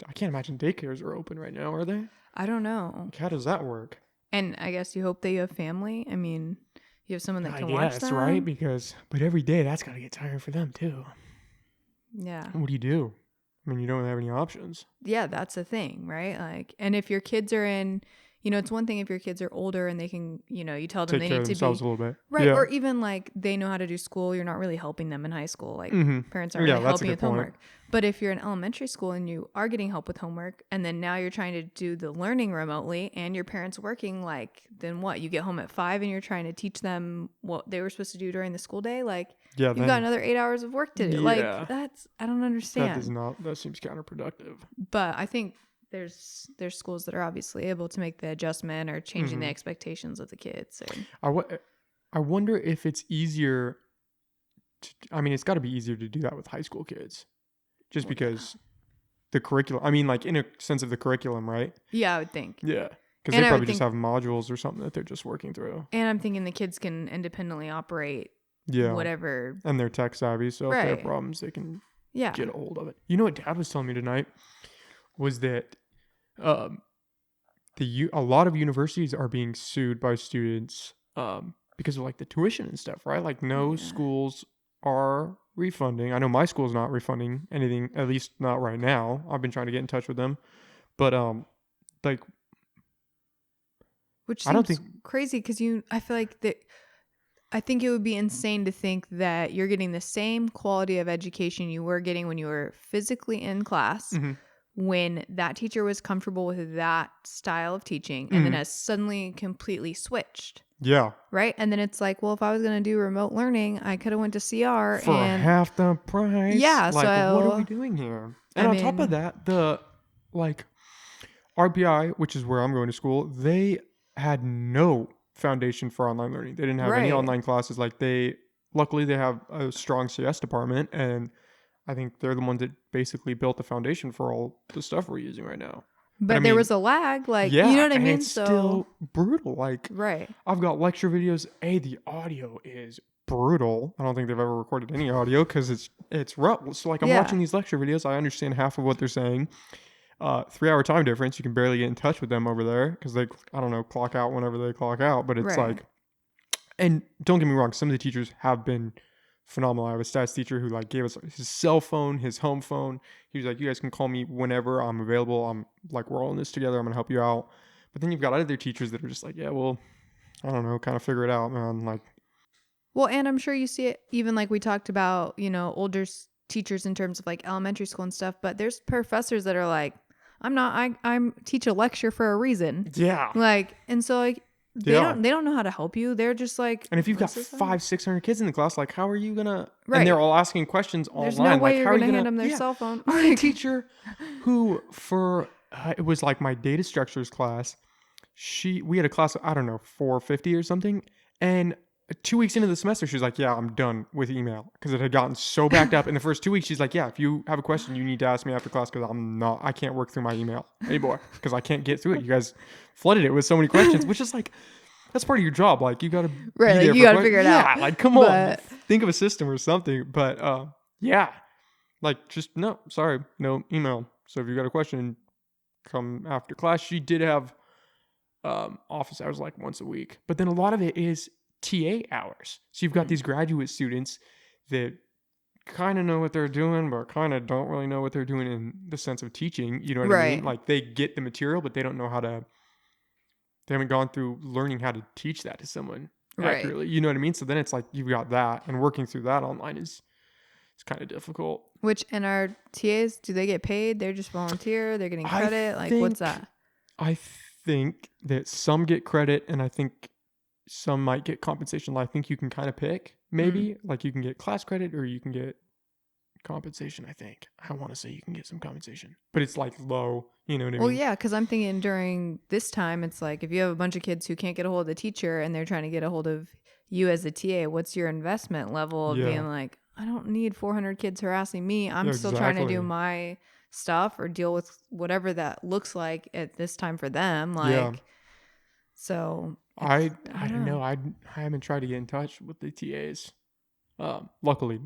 I can't imagine daycares are open right now, are they? I don't know. Like, how does that work? And I guess you hope that you have family. I mean, you have someone that can watch them. Right? But every day that's got to get tiring for them too. Yeah. What do you do? I mean, you don't have any options. Yeah, that's the thing, right? Like, and if your kids are in, it's one thing if your kids are older and they can, you tell them they need to be a little bit, right? Yeah. Or even like they know how to do school. You're not really helping them in high school. Like parents aren't really helping with homework. But if you're in elementary school and you are getting help with homework, and then now you're trying to do the learning remotely, and your parents working, like then what? You get home at 5 and you're trying to teach them what they were supposed to do during the school day. Like you've got another 8 hours of work to do. Yeah. Like I don't understand. That seems counterproductive. But I think there's schools that are obviously able to make the adjustment or changing the expectations of the kids. I wonder if it's easier. It's got to be easier to do that with high school kids, just because the curriculum. I mean, like in a sense of the curriculum, right? Yeah, I would think. Yeah, because they probably just have modules or something that they're just working through. And I'm thinking the kids can independently operate. Yeah. Whatever. And they're tech savvy, so if they have problems, they can get a hold of it. You know what Dad was telling me tonight was that a lot of universities are being sued by students because of like the tuition and stuff, right? Like no schools are refunding. I know my school's not refunding anything, at least not right now. I've been trying to get in touch with them, but like, which seems crazy because I feel like that. I think it would be insane to think that you're getting the same quality of education you were getting when you were physically in class. When that teacher was comfortable with that style of teaching and then has suddenly completely switched. Yeah. Right? And then it's like, well, if I was going to do remote learning, I could have went to CR for half the price. Yeah. Like, so what are we doing here? And on top of that, the like RPI, which is where I'm going to school, they had no foundation for online learning. They didn't have any online classes. Like luckily they have a strong CS department, and I think they're the ones that basically built the foundation for all the stuff we're using right now. But there was a lag, like, yeah, you know what I mean? It's still brutal. Like, right. I've got lecture videos. The audio is brutal. I don't think they've ever recorded any audio because it's rough. So like, I'm watching these lecture videos. I understand half of what they're saying. 3-hour time difference. You can barely get in touch with them over there because they, I don't know, clock out whenever they clock out. But it's like, and don't get me wrong, some of the teachers have been phenomenal. I have a stats teacher who like gave us his cell phone, his home phone. He was like, you guys can call me whenever I'm available. I'm like, we're all in this together. I'm going to help you out. But then you've got other teachers that are just like, yeah, well, I don't know, kind of figure it out, man. Like, well, and I'm sure you see it even like we talked about, you know, older teachers in terms of like elementary school and stuff, but there's professors that are like, I'm teach a lecture for a reason. Yeah. Like, and so like, they don't know how to help you. They're just like, and if you've got 500-600 kids in the class, like, how are you gonna? Right. And they're all asking questions online. There's no way like, you're gonna hand them their cell phone. I had a teacher who, for it was like my data structures class. We had a class of, I don't know, 450 or something, and 2 weeks into the semester, she was like, yeah, I'm done with email because it had gotten so backed up in the first 2 weeks. She's like, yeah, if you have a question, you need to ask me after class because I can't work through my email anymore because I can't get through it. You guys flooded it with so many questions, which is like, that's part of your job. Like, you got to like, you got to figure it out. Yeah, like, come on, think of a system or something. But yeah, like, just no email. So if you got a question, come after class. She did have office hours like once a week, but then a lot of it is TA hours. So you've got these graduate students that kind of know what they're doing, but kind of don't really know what they're doing in the sense of teaching. You know what I mean? Like, they get the material, but they don't know how to. They haven't gone through learning how to teach that to someone accurately. You know what I mean? So then it's like you've got that, and working through that online it's kind of difficult. Which, and our TAs, do they get paid? They're just volunteer. They're getting credit. Like, what's that? I think that some get credit, and I think some might get compensation. I think you can kind of pick, maybe. Like, you can get class credit or you can get compensation, I think. I want to say you can get some compensation, but it's like low, you know what I mean? Well, yeah, because I'm thinking during this time, it's like if you have a bunch of kids who can't get a hold of the teacher and they're trying to get a hold of you as a TA, what's your investment level of being like, I don't need 400 kids harassing me. I'm still trying to do my stuff or deal with whatever that looks like at this time for them. Like, so I don't know. I haven't tried to get in touch with the TAs. Luckily,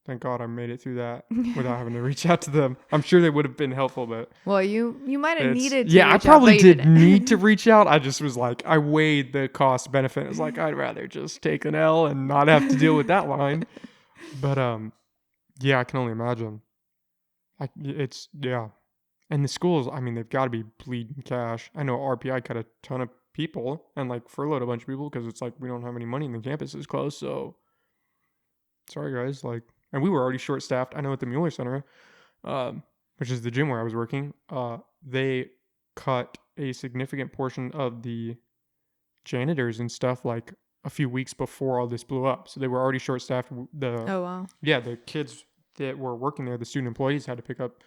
thank God I made it through that without having to reach out to them. I'm sure they would have been helpful, but well, you might have needed to. Yeah, I probably did need to reach out. I just was like, I weighed the cost benefit. I was like, I'd rather just take an L and not have to deal with that line. But yeah, I can only imagine. And the schools, I mean, they've got to be bleeding cash. I know RPI cut a ton of people and like furloughed a bunch of people because it's like we don't have any money and the campus is closed. So sorry guys, like, and we were already short staffed. I know at the Mueller Center, which is the gym where I was working, they cut a significant portion of the janitors and stuff like a few weeks before all this blew up. So they were already short staffed. Oh wow. Yeah, the kids that were working there, the student employees, had to pick up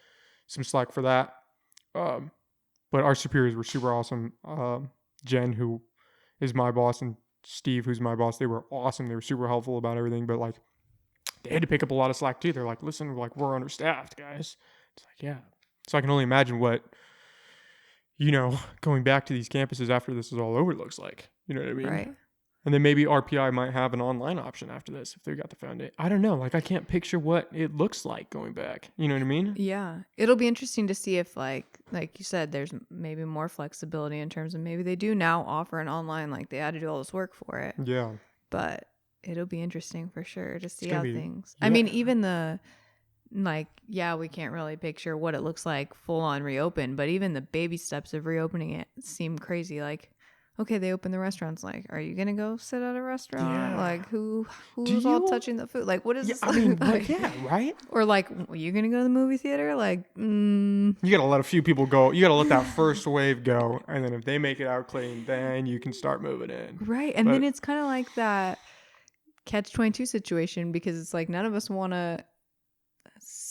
some slack for that. But our superiors were super awesome. Jen, who is my boss, and Steve, who's my boss, they were awesome. They were super helpful about everything, but like they had to pick up a lot of slack too. They're like, listen, like, we're understaffed, guys. It's like, yeah. So I can only imagine what, going back to these campuses after this is all over looks like. You know what I mean? Right. And then maybe RPI might have an online option after this if they got the foundation. I don't know. Like, I can't picture what it looks like going back. You know what I mean? Yeah. It'll be interesting to see if, like you said, there's maybe more flexibility in terms of maybe they do now offer an online, like they had to do all this work for it. Yeah. But it'll be interesting for sure to see how things. Yeah. I mean, even we can't really picture what it looks like full on reopen, but even the baby steps of reopening it seem crazy. Like, okay, they open the restaurants. Like, are you gonna go sit at a restaurant? Yeah. Like, who's all touching the food? Like, what is? Yeah, I mean, like, yeah, right. Or like, are you gonna go to the movie theater? Like, you gotta let a few people go. You gotta let that first wave go, and then if they make it out clean, then you can start moving in. Right, and then it's kind of like that catch-22 situation because it's like none of us want to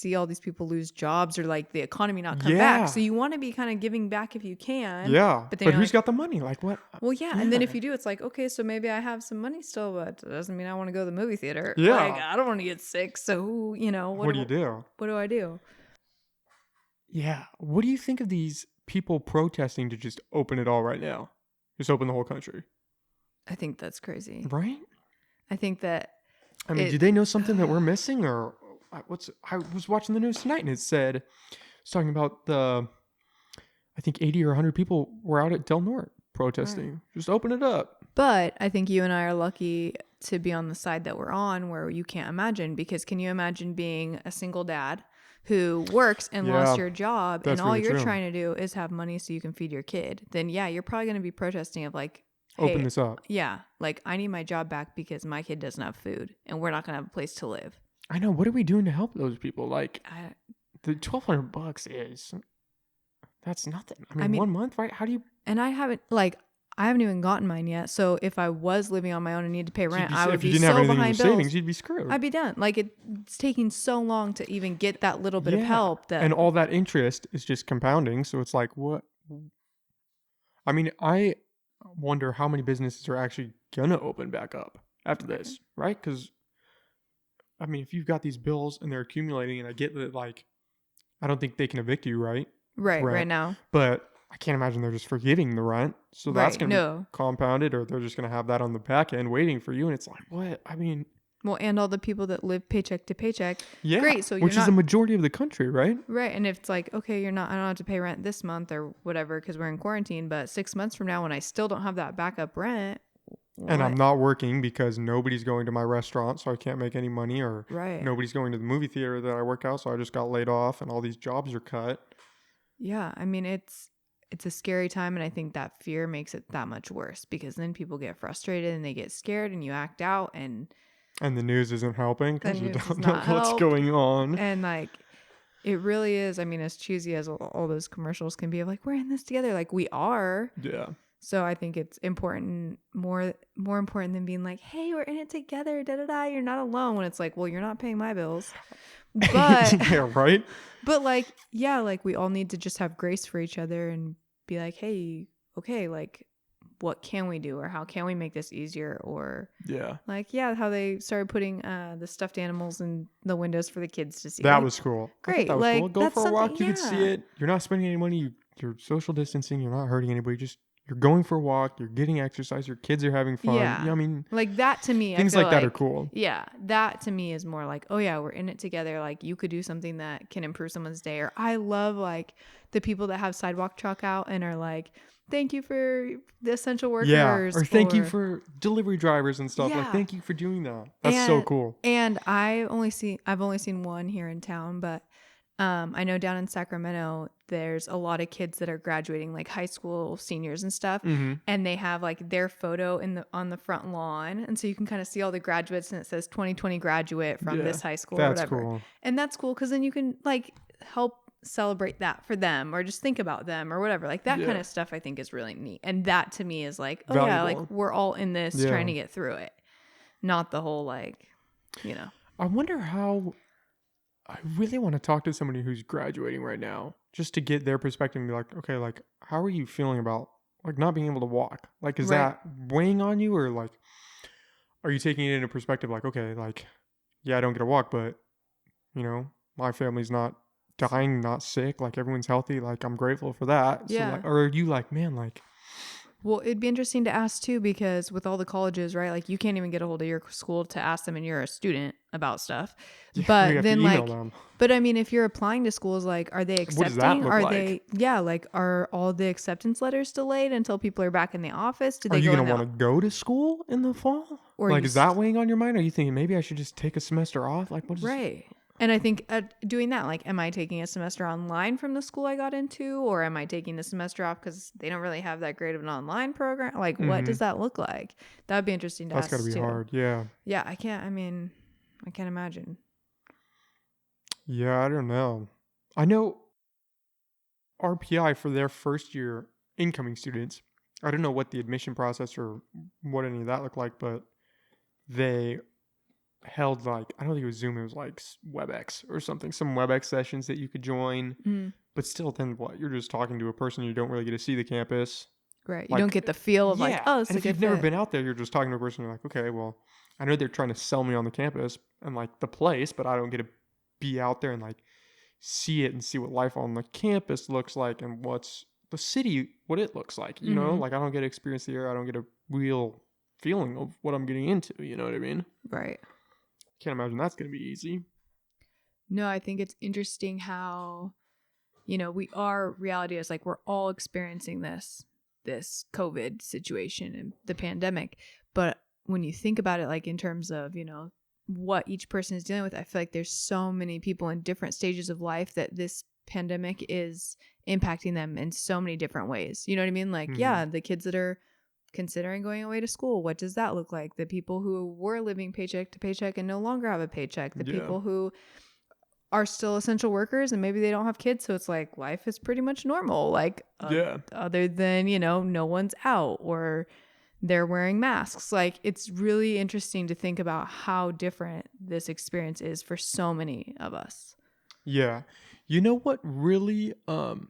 see all these people lose jobs or like the economy not come back. So you want to be kind of giving back if you can. Yeah. But who's got the money? Like what? Well, yeah. And then if you do, it's like, okay, so maybe I have some money still, but it doesn't mean I want to go to the movie theater. Yeah. Like, I don't want to get sick. So, what do you do? What do I do? Yeah. What do you think of these people protesting to just open it all right now? Just open the whole country. I think that's crazy. Right? I think that... I mean, do they know something that we're missing? Or I was watching the news tonight and it said, it's talking about I think 80 or 100 people were out at Del Norte protesting. Right. Just open it up. But I think you and I are lucky to be on the side that we're on where you can't imagine, because can you imagine being a single dad who works and lost your job and all you're trying to do is have money so you can feed your kid? Then yeah, you're probably going to be protesting of like, hey, open this up. Yeah. Like, I need my job back because my kid doesn't have food and we're not going to have a place to live. I know. What are we doing to help those people? Like, the $1,200 is, that's nothing. I mean 1 month, right? How do you? And I haven't even gotten mine yet. So if I was living on my own and needed to pay rent, I would be so behind bills. Savings, you'd be screwed. I'd be done. Like, it's taking so long to even get that little bit of help. And all that interest is just compounding. So it's like, what? I mean, I wonder how many businesses are actually gonna open back up after this, right? Because I mean, if you've got these bills and they're accumulating, and I get that, like, I don't think they can evict you, right now, but I can't imagine they're just forgiving the rent, so that's gonna be compounded, or they're just gonna have that on the back end waiting for you. And it's like, what? I mean, well, and all the people that live paycheck to paycheck, great. So which is the majority of the country, right? Right. And if it's like, okay, I don't have to pay rent this month or whatever because we're in quarantine, but 6 months from now when I still don't have that backup rent, and I'm not working because nobody's going to my restaurant, so I can't make any money, or nobody's going to the movie theater that I work out, so I just got laid off, and all these jobs are cut. Yeah, I mean, it's a scary time, and I think that fear makes it that much worse, because then people get frustrated and they get scared and you act out, and the news isn't helping because you don't know what's going on. And like, it really is. I mean, as cheesy as all those commercials can be of like, we're in this together, like we are. Yeah. So I think it's important, more important than being like, hey, we're in it together, you're not alone, when it's like, well, you're not paying my bills. But yeah, right. But like, yeah, like we all need to just have grace for each other and be like, hey, okay, like, what can we do, or how can we make this easier? Or like, how they started putting the stuffed animals in the windows for the kids to see. That was cool. Great. That was like, cool. Go for a walk. You can see it. You're not spending any money. You're social distancing. You're not hurting anybody. Just, you're going for a walk. You're getting exercise. Your kids are having fun. Yeah. I mean, like that to me, things like that are cool. Yeah. That to me is more like, oh yeah, we're in it together. Like, you could do something that can improve someone's day. Or I love like the people that have sidewalk chalk out and are like, thank you for the essential workers. Yeah, or thank you for delivery drivers and stuff. Like, thank you for doing that. That's so cool. And I've only seen one here in town, but I know down in Sacramento, there's a lot of kids that are graduating, like high school seniors and stuff. Mm-hmm. And they have like their photo on the front lawn. And so you can kind of see all the graduates, and it says 2020 graduate from this high school or whatever. Cool. And that's cool, because then you can like help celebrate that for them, or just think about them or whatever. Like that kind of stuff I think is really neat. And that to me is like, oh valuable. Yeah, like we're all in this trying to get through it. Not the whole like, I wonder how, I really want to talk to somebody who's graduating right now just to get their perspective and be like, okay, like how are you feeling about like not being able to walk? Like, is that weighing on you, or like, are you taking it into perspective like, okay, like, yeah, I don't get to walk, but my family's not dying, not sick, like everyone's healthy, like I'm grateful for that. So like, or are you like, man, like, well, it'd be interesting to ask too, because with all the colleges, right, like you can't even get a hold of your school to ask them and you're a student about stuff. But then like them. But I mean, if you're applying to schools, like, are they accepting? What does that look like? Like, are all the acceptance letters delayed until people are back in the office? Are you gonna want to go to school in the fall? Or like, is that weighing on your mind? Are you thinking maybe I should just take a semester off? Like, what is And I think doing that, like, am I taking a semester online from the school I got into, or am I taking the semester off because they don't really have that great of an online program? Like, what does that look like? That would be interesting to ask. That's got to be hard. Yeah. Yeah, I can't imagine. Yeah, I don't know. I know RPI for their first year incoming students. I don't know what the admission process or what any of that looked like, but they held like, I don't think it was Zoom, it was like WebEx or something, some WebEx sessions that you could join. But still, then what? You're just talking to a person, you don't really get to see the campus. Right. You don't Like, get the feel of like, yeah. oh, it's And a if good you've never fit. been out there, you're just talking to a person, you're like, okay, well, I know they're trying to sell me on the campus and like the place, but I don't get to be out there and like see it and see what life on the campus looks like and what's the city, what it looks like, you know? Like, I don't get to experience the air. I don't get a real feeling of what I'm getting into, you know what I mean? Right. Can't imagine that's going to be easy. No, I think it's interesting how, reality is like we're all experiencing this COVID situation and the pandemic. But when you think about it, like in terms of, what each person is dealing with, I feel like there's so many people in different stages of life that this pandemic is impacting them in so many different ways. You know what I mean? Like, yeah, the kids that are considering going away to school, what does that look like? The people who were living paycheck to paycheck and no longer have a paycheck, the people who are still essential workers and maybe they don't have kids, so it's like life is pretty much normal, like other than no one's out or they're wearing masks. Like, it's really interesting to think about how different this experience is for so many of us. Yeah. You know what really kind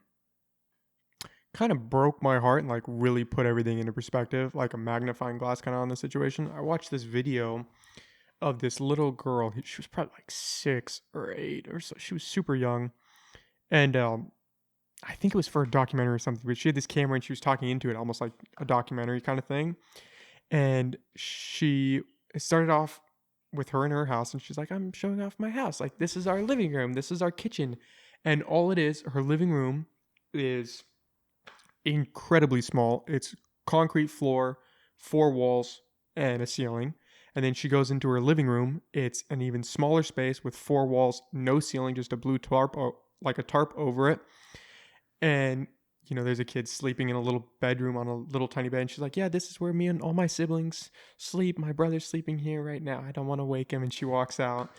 of broke my heart and like really put everything into perspective, like a magnifying glass kind of on the situation? I watched this video of this little girl. She was probably like 6 or 8 or so. She was super young. And I think it was for a documentary or something, but she had this camera and she was talking into it, almost like a documentary kind of thing. And it started off with her in her house, and she's like, I'm showing off my house. Like, this is our living room. This is our kitchen. And all it is, her living room is incredibly small. It's concrete floor, 4 walls, and a ceiling. And then she goes into her living room. It's an even smaller space with 4 walls, no ceiling, just a blue tarp, like a tarp over it. And there's a kid sleeping in a little bedroom on a little tiny bed. And she's like, yeah, this is where me and all my siblings sleep. My brother's sleeping here right now. I don't want to wake him. And she walks out.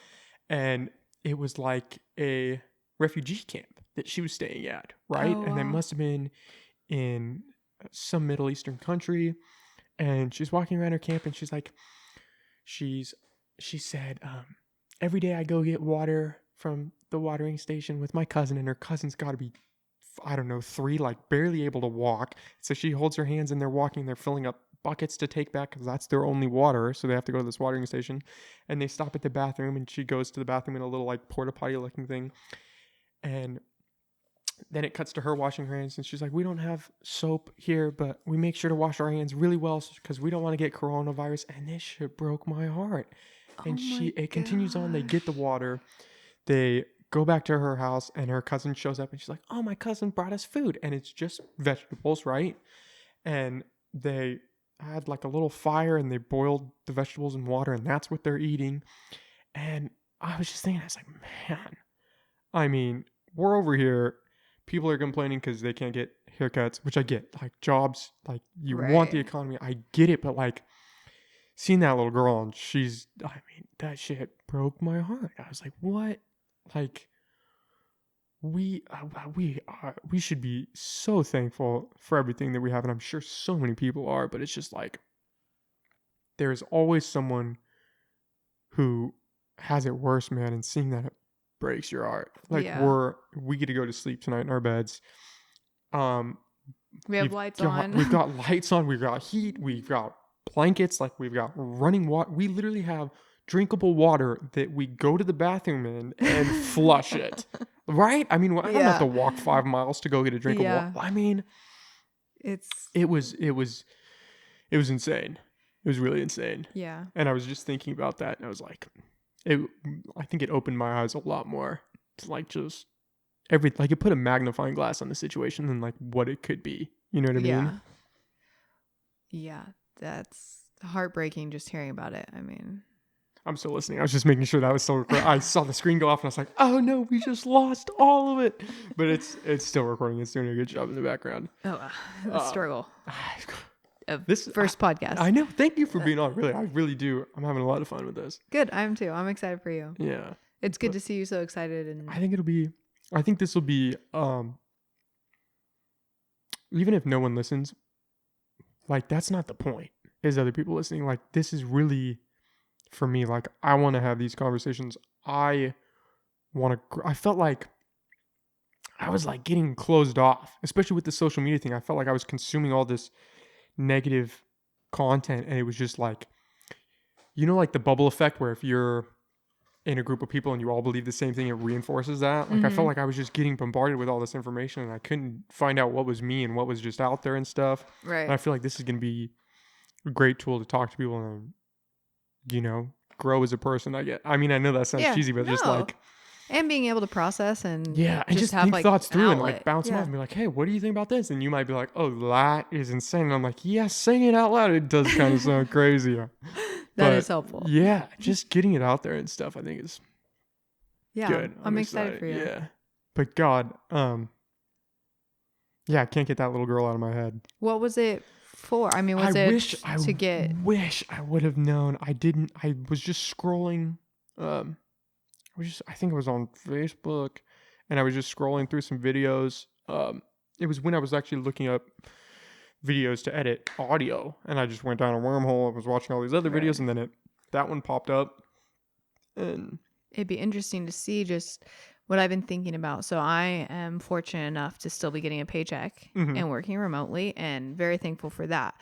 And it was like a refugee camp that she was staying at, right? Oh, wow. And it must have been in some Middle Eastern country. And she's walking around her camp and she's like, she said, every day I go get water from the watering station with my cousin, and her cousin's got to be, I don't know, 3, like barely able to walk. So she holds her hands and they're walking, they're filling up buckets to take back because that's their only water. So they have to go to this watering station, and they stop at the bathroom, and she goes to the bathroom in a little like porta potty looking thing. And then it cuts to her washing her hands, and she's like, we don't have soap here, but we make sure to wash our hands really well because we don't want to get coronavirus. And this shit broke my heart. And it continues on. They get the water. They go back to her house, and her cousin shows up, and she's like, oh, my cousin brought us food. And it's just vegetables, right? And they had like a little fire, and they boiled the vegetables in water, and that's what they're eating. And I was just thinking, I was like, man, I mean, we're over here. People are complaining because they can't get haircuts, which I get. Like, jobs, like, you want the economy. I get it. But like, seeing that little girl, and that shit broke my heart. I was like, what? Like, we should be so thankful for everything that we have, and I'm sure so many people are. But it's just like, there's always someone who has it worse, man. And seeing that, it breaks your heart. Like, we get to go to sleep tonight in our beds. We have lights on. We've got lights on. We've got heat. We've got blankets. Like, we've got running water. We literally have drinkable water that we go to the bathroom in and flush it. Right? I mean, I don't have to walk 5 miles to go get a drink of water. I mean, it was insane. It was really insane. Yeah. And I was just thinking about that, and I was like, I think it opened my eyes a lot more to like just it put a magnifying glass on the situation and like what it could be. You know what I mean? Yeah. That's heartbreaking just hearing about it. I mean, I'm still listening. I was just making sure that was still recording. I saw the screen go off and I was like, oh no, we just lost all of it. But it's still recording. It's doing a good job in the background. Oh, the struggle of this first podcast. I know. Thank you for being on. Really, I really do. I'm having a lot of fun with this. Good. I am too. I'm excited for you. Yeah. It's good to see you so excited. And I think this will be, even if no one listens, like, that's not the point, is other people listening. Like, this is really for me. Like, I want to have these conversations. I felt like I was like getting closed off, especially with the social media thing. I felt like I was consuming all this negative content, and it was just like, like the bubble effect where if you're in a group of people and you all believe the same thing, it reinforces that. Like, I felt like I was just getting bombarded with all this information and I couldn't find out what was me and what was just out there and stuff. Right. And I feel like this is going to be a great tool to talk to people and, grow as a person. I mean, I know that sounds cheesy, but just like, and being able to process and and just have think like thoughts through and outlet. like bounce them off and be like, hey, what do you think about this? And you might be like, oh, that is insane. And I'm like, yeah, saying it out loud, it does kind of sound crazy. That is helpful. Yeah, just getting it out there and stuff, I think is good. I'm excited for you. Yeah. But God, I can't get that little girl out of my head. What was it for? I mean, I wish I would have known. I didn't. I was just scrolling. I think it was on Facebook, and I was just scrolling through some videos. It was when I was actually looking up videos to edit audio, and I just went down a wormhole. I was watching all these other videos, and then that one popped up, and it'd be interesting to see just what I've been thinking about. So I am fortunate enough to still be getting a paycheck and working remotely, and very thankful for that.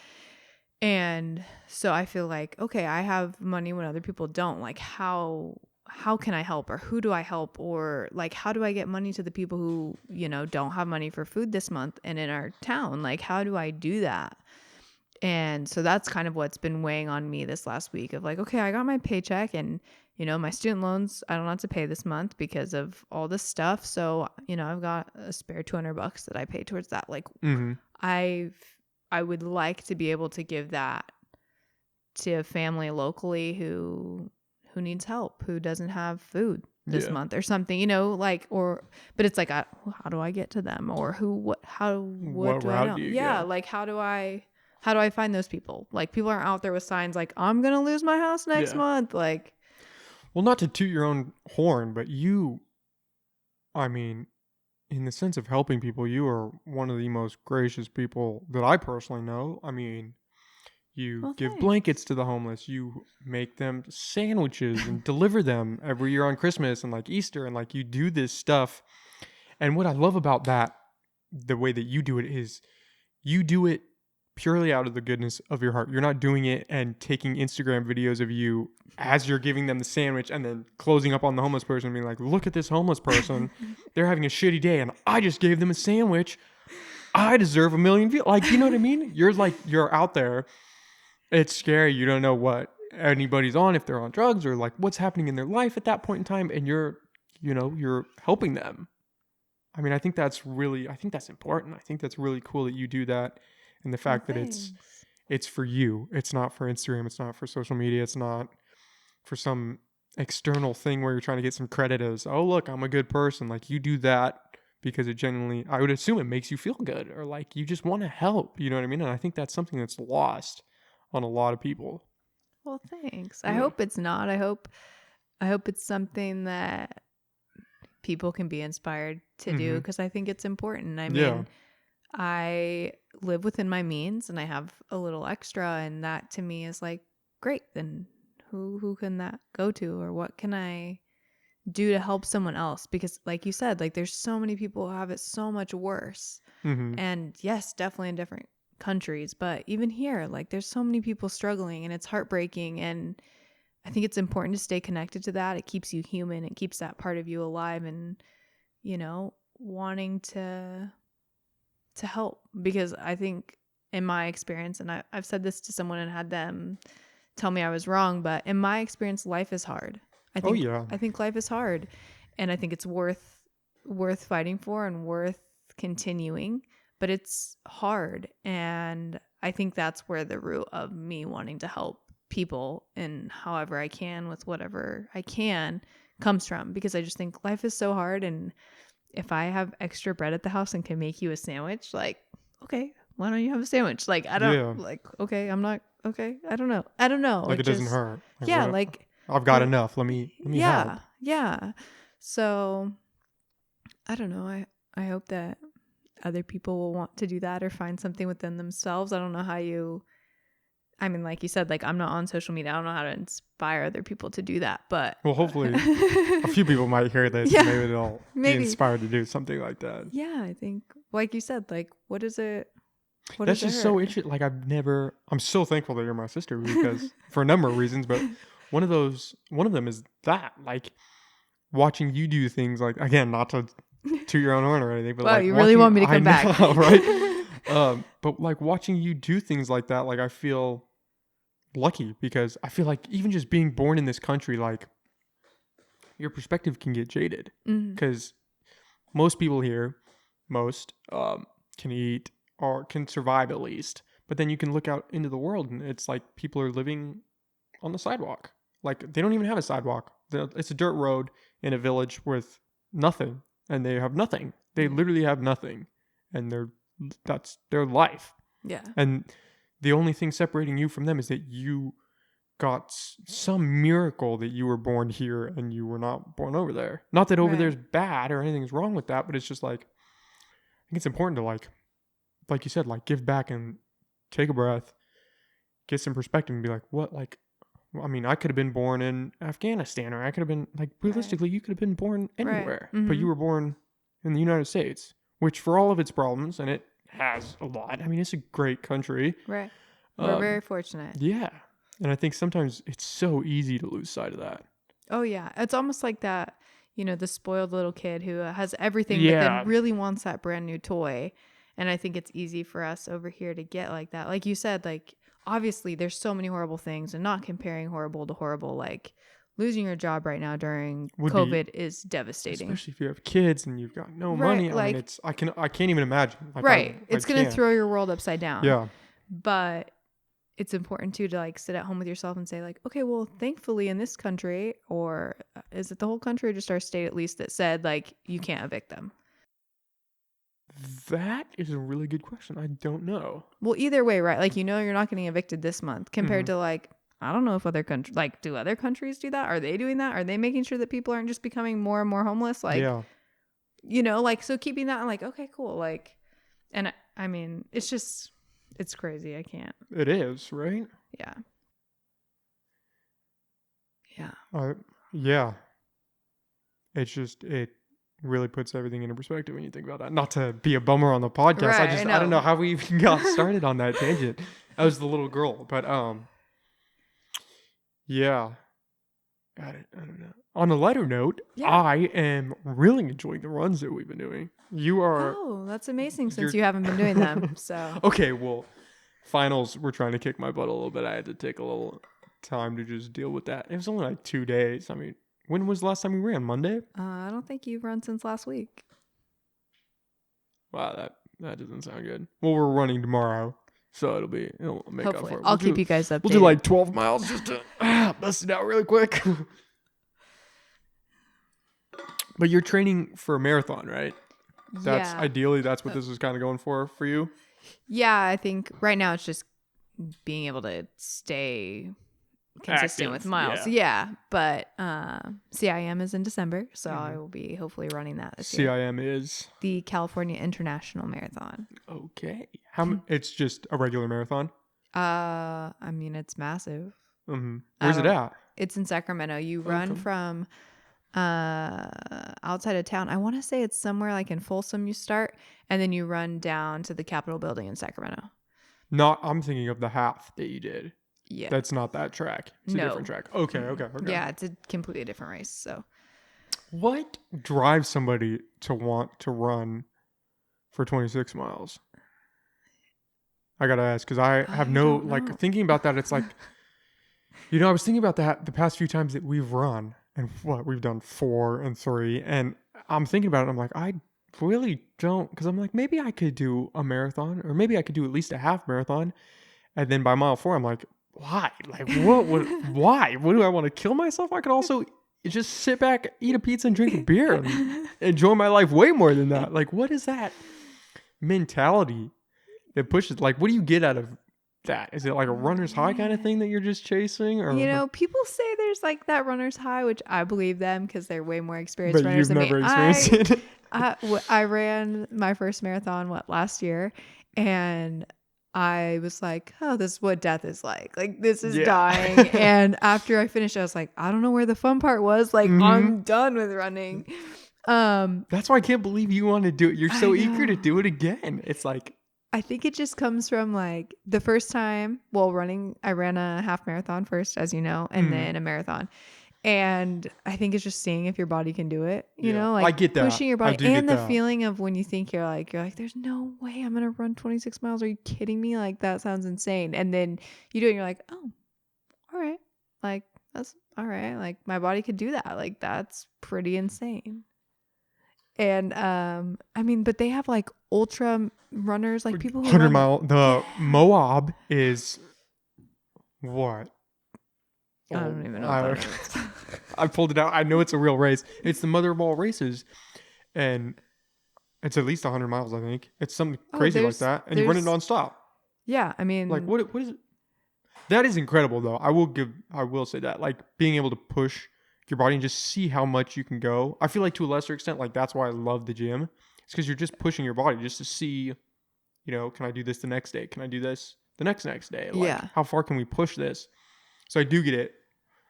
And so I feel like, okay, I have money when other people don't. Like, how can I help, or who do I help, or like, how do I get money to the people who, don't have money for food this month and in our town? Like, how do I do that? And so that's kind of what's been weighing on me this last week of like, okay, I got my paycheck and, my student loans, I don't have to pay this month because of all this stuff. So, I've got a spare $200 that I pay towards that. Like, I would like to be able to give that to a family locally who needs help, who doesn't have food this month or something, but it's like, how do I get to them, or what do I know? Like, how do I find those people? Like, people aren't out there with signs like, I'm going to lose my house next month. Like, well, not to toot your own horn, but in the sense of helping people, you are one of the most gracious people that I personally know. I mean, you give blankets to the homeless. You make them sandwiches and deliver them every year on Christmas and like Easter. And like, you do this stuff. And what I love about that, the way that you do it, is you do it purely out of the goodness of your heart. You're not doing it and taking Instagram videos of you as you're giving them the sandwich and then closing up on the homeless person and being like, look at this homeless person. They're having a shitty day and I just gave them a sandwich. I deserve 1 million views. Like, you know what I mean? You're out there. It's scary. You don't know what anybody's on, if they're on drugs or like what's happening in their life at that point in time. And you're helping them. I mean, I think that's important. I think that's really cool that you do that. And the fact that it's for you. It's not for Instagram. It's not for social media. It's not for some external thing where you're trying to get some credit as, oh, look, I'm a good person. Like, you do that because it genuinely, I would assume it makes you feel good, or like you just want to help. You know what I mean? And I think that's something that's lost on a lot of people. Well, thanks. I hope it's not. I hope it's something that people can be inspired to do, because I think it's important. I mean, I live within my means and I have a little extra, and that to me is like, great, then who can that go to, or what can I do to help someone else? Because like you said, like, there's so many people who have it so much worse. And yes, definitely in different countries, but even here, like, there's so many people struggling, and it's heartbreaking. And I think it's important to stay connected to that. It keeps you human. It keeps that part of you alive, and wanting to help. Because I think, in my experience, and I've said this to someone and had them tell me I was wrong, but in my experience, life is hard. I think life is hard, and I think it's worth fighting for and worth continuing, but it's hard. And I think that's where the root of me wanting to help people in however I can, with whatever I can, comes from, because I just think life is so hard. And if I have extra bread at the house and can make you a sandwich, like, okay, why don't you have a sandwich? Like, I don't like, okay, I'm not, okay, I don't know. Like, it doesn't hurt. Like, like, I've got enough. Let me help. Yeah. So I don't know. I hope that other people will want to do that or find something within themselves. I don't know how you I mean, like you said, like I'm not on social media. I don't know how to inspire other people to do that, but well, hopefully a few people might hear this and maybe they'll be inspired to do something like that. Yeah, I think, like you said, like what is it? That's just so interesting. Like I'm so thankful that you're my sister because for a number of reasons, but one of them is that, like, watching you do things like, again, not to your own horn or anything, but like, you really want me to come back, right? But like watching you do things like that, like I feel lucky because I feel like even just being born in this country, like your perspective can get jaded because most people here, can eat or can survive at least, but then you can look out into the world and it's like people are living on the sidewalk. Like they don't even have a sidewalk. It's a dirt road in a village with nothing, and they have nothing. They literally have nothing, and that's their life. Yeah. And the only thing separating you from them is that you got some miracle that you were born here and you were not born over there. Not that over there's bad or anything's wrong with that, but it's just like, I think it's important to like you said, like give back and take a breath, get some perspective and be like, what, like, I mean, I could have been born in Afghanistan, or I could have been, like, realistically, you could have been born anywhere, but you were born in the United States, which for all of its problems, and it has a lot. I mean, it's a great country. Right. We're very fortunate. Yeah. And I think sometimes it's so easy to lose sight of that. Oh, yeah. It's almost like that, the spoiled little kid who has everything, but then really wants that brand new toy. And I think it's easy for us over here to get like that. Like you said, like, obviously there's so many horrible things, and not comparing horrible to horrible, like losing your job right now during COVID is devastating. Especially if you have kids and you've got no money. Like, I mean, I can't even imagine. Like, it's going to throw your world upside down. Yeah. But it's important too to like sit at home with yourself and say like, okay, well, thankfully in this country, or is it the whole country or just our state at least, that said like you can't evict them? That is a really good question. I don't know. Well, either way, right? Like, you're not getting evicted this month compared to like, I don't know if other countries, like, do other countries do that? Are they doing that? Are they making sure that people aren't just becoming more and more homeless? Like, like, so keeping that, I'm like, okay, cool. Like, and I mean, it's just, it's crazy. I can't. It is, right? Yeah. Yeah. It's just, it really puts everything into perspective when you think about that. Not to be a bummer on the podcast. Right, I don't know how we even got started on that tangent. I was the little girl, but yeah. I don't know. On a lighter note, I am really enjoying the runs that we've been doing. You are. Oh, that's amazing since you haven't been doing them. So. Okay, well, finals were trying to kick my butt a little bit. I had to take a little time to just deal with that. It was only like 2 days. I mean, when was the last time we ran? Monday? I don't think you've run since last week. Wow, that doesn't sound good. Well, we're running tomorrow, so it'll make Hopefully. up for it. I'll keep you guys updated. We'll do like 12 miles just to bust it out really quick. But you're training for a marathon, right? Ideally, that's what this is kind of going for you? Yeah, I think right now it's just being able to stay consistent with miles. Yeah. But CIM is in December, so I will be hopefully running that this year. CIM is? The California International Marathon. Okay. It's just a regular marathon? I mean, it's massive. Where's it at? It's in Sacramento. You run from outside of town. I want to say it's somewhere like in Folsom you start, and then you run down to the Capitol building in Sacramento. I'm thinking of the half that you did. Yeah. That's not that track. It's a different track. Okay. Yeah, it's a completely different race. So what drives somebody to want to run for 26 miles? I got to ask, because I have thinking about that, it's like, I was thinking about that the past few times that we've run, and we've done 4 and 3, and I'm thinking about it, I'm like, I really don't, because I'm like, maybe I could do a marathon, or maybe I could do at least a half marathon, and then by mile 4, I'm like, why? Like, why? What do I want to kill myself? I could also just sit back, eat a pizza, and drink a beer, and enjoy my life way more than that. Like, what is that mentality that pushes? Like, what do you get out of that? Is it like a runner's high kind of thing that you're just chasing? Or people say there's like that runner's high, which I believe them because they're way more experienced runners than me. But you've never experienced it? I ran my first marathon last year, and I was like, oh, this is what death is like. Like, this is dying. And after I finished, I was like, I don't know where the fun part was. Like, I'm done with running. That's why I can't believe you want to do it. You're so eager to do it again. It's like, I think it just comes from like the first time, running, I ran a half marathon first, as you know, and then a marathon. And I think it's just seeing if your body can do it, like I get that. pushing your body and the that. feeling of when you think you're like, there's no way I'm going to run 26 miles. Are you kidding me? Like, that sounds insane. And then you do it and you're like, oh, all right. Like, that's all right. Like, my body could do that. Like, that's pretty insane. And I mean, but they have like ultra runners, like people who 100 mile. The Moab is what? I don't even know what that is. I pulled it out. I know it's a real race. It's the mother of all races, and it's at least 100 miles. I think it's something crazy like that, and you run it nonstop. Yeah, I mean, like what is it? That is incredible, though. I will say that, like being able to push your body and just see how much you can go. I feel like to a lesser extent, like that's why I love the gym. It's because you're just pushing your body just to see, can I do this the next day? Can I do this the next day? Like, how far can we push this? So I do get it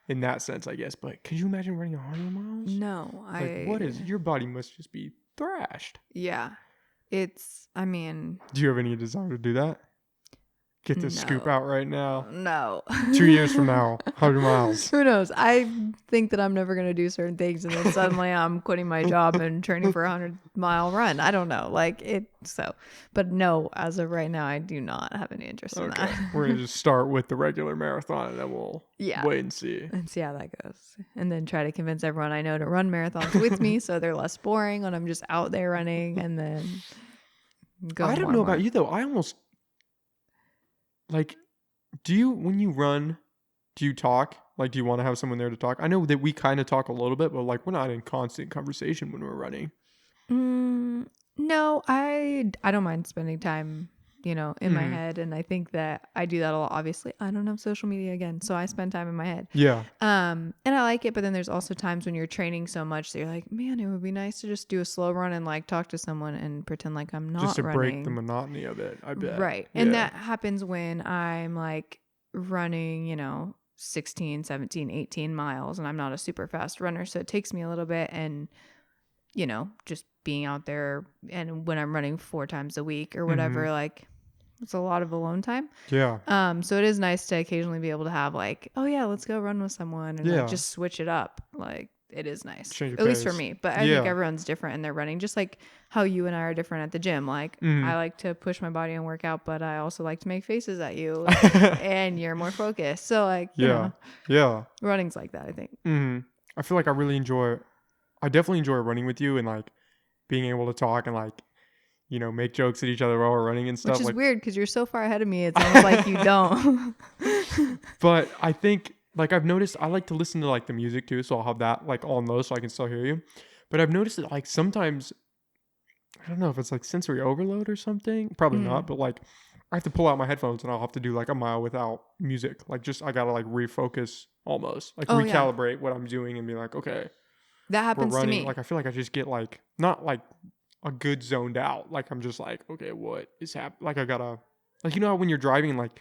in that sense, I guess. But could you imagine running 100 miles? No, your body must just be thrashed. Yeah, I mean. Do you have any desire to do that? Get this scoop out right now. No. 2 years from now, 100 miles. Who knows? I think that I'm never going to do certain things, and then suddenly I'm quitting my job and training for a 100-mile run. I don't know. But no, as of right now, I do not have any interest in that. We're going to just start with the regular marathon, and then we'll wait and see. And see how that goes. And then try to convince everyone I know to run marathons with me so they're less boring when I'm just out there running, and then go I don't know about you, though. I almost... Like, when you run, do you talk? Like, do you want to have someone there to talk? I know that we kind of talk a little bit, but like, we're not in constant conversation when we're running. No, I don't mind spending time, in my head. And I think that I do that a lot. Obviously, I don't have social media again, so I spend time in my head. Yeah. And I like it, but then there's also times when you're training so much that you're like, man, it would be nice to just do a slow run and like talk to someone and pretend like I'm not running. Just to break the monotony of it, I bet. Right. Yeah. And that happens when I'm like running, 16, 17, 18 miles, and I'm not a super fast runner. So it takes me a little bit, and, just being out there, and when I'm running 4 times a week or whatever, like, it's a lot of alone time. Yeah. So it is nice to occasionally be able to have like, oh yeah, let's go run with someone, and like, just switch it up. Like, it is nice, at least for me. But I think everyone's different in their running, just like how you and I are different at the gym. Like, I like to push my body and work out, but I also like to make faces at you, and you're more focused. So like, running's like that, I think. I feel like I definitely enjoy running with you, and like being able to talk and like, make jokes at each other while we're running and stuff. Which is weird because you're so far ahead of me. It's almost like you don't. But I think, like, I've noticed I like to listen to like the music too, so I'll have that like on low so I can still hear you. But I've noticed that like sometimes, I don't know if it's like sensory overload or something. Probably not, but like I have to pull out my headphones and I'll have to do like a mile without music. Like, just I gotta like refocus almost, like recalibrate what I'm doing and be like, okay, that happens to me. Like, I feel like I just get like not like a good zoned out. Like, I'm just like, okay, what is happening? Like, I gotta, like, how when you're driving, like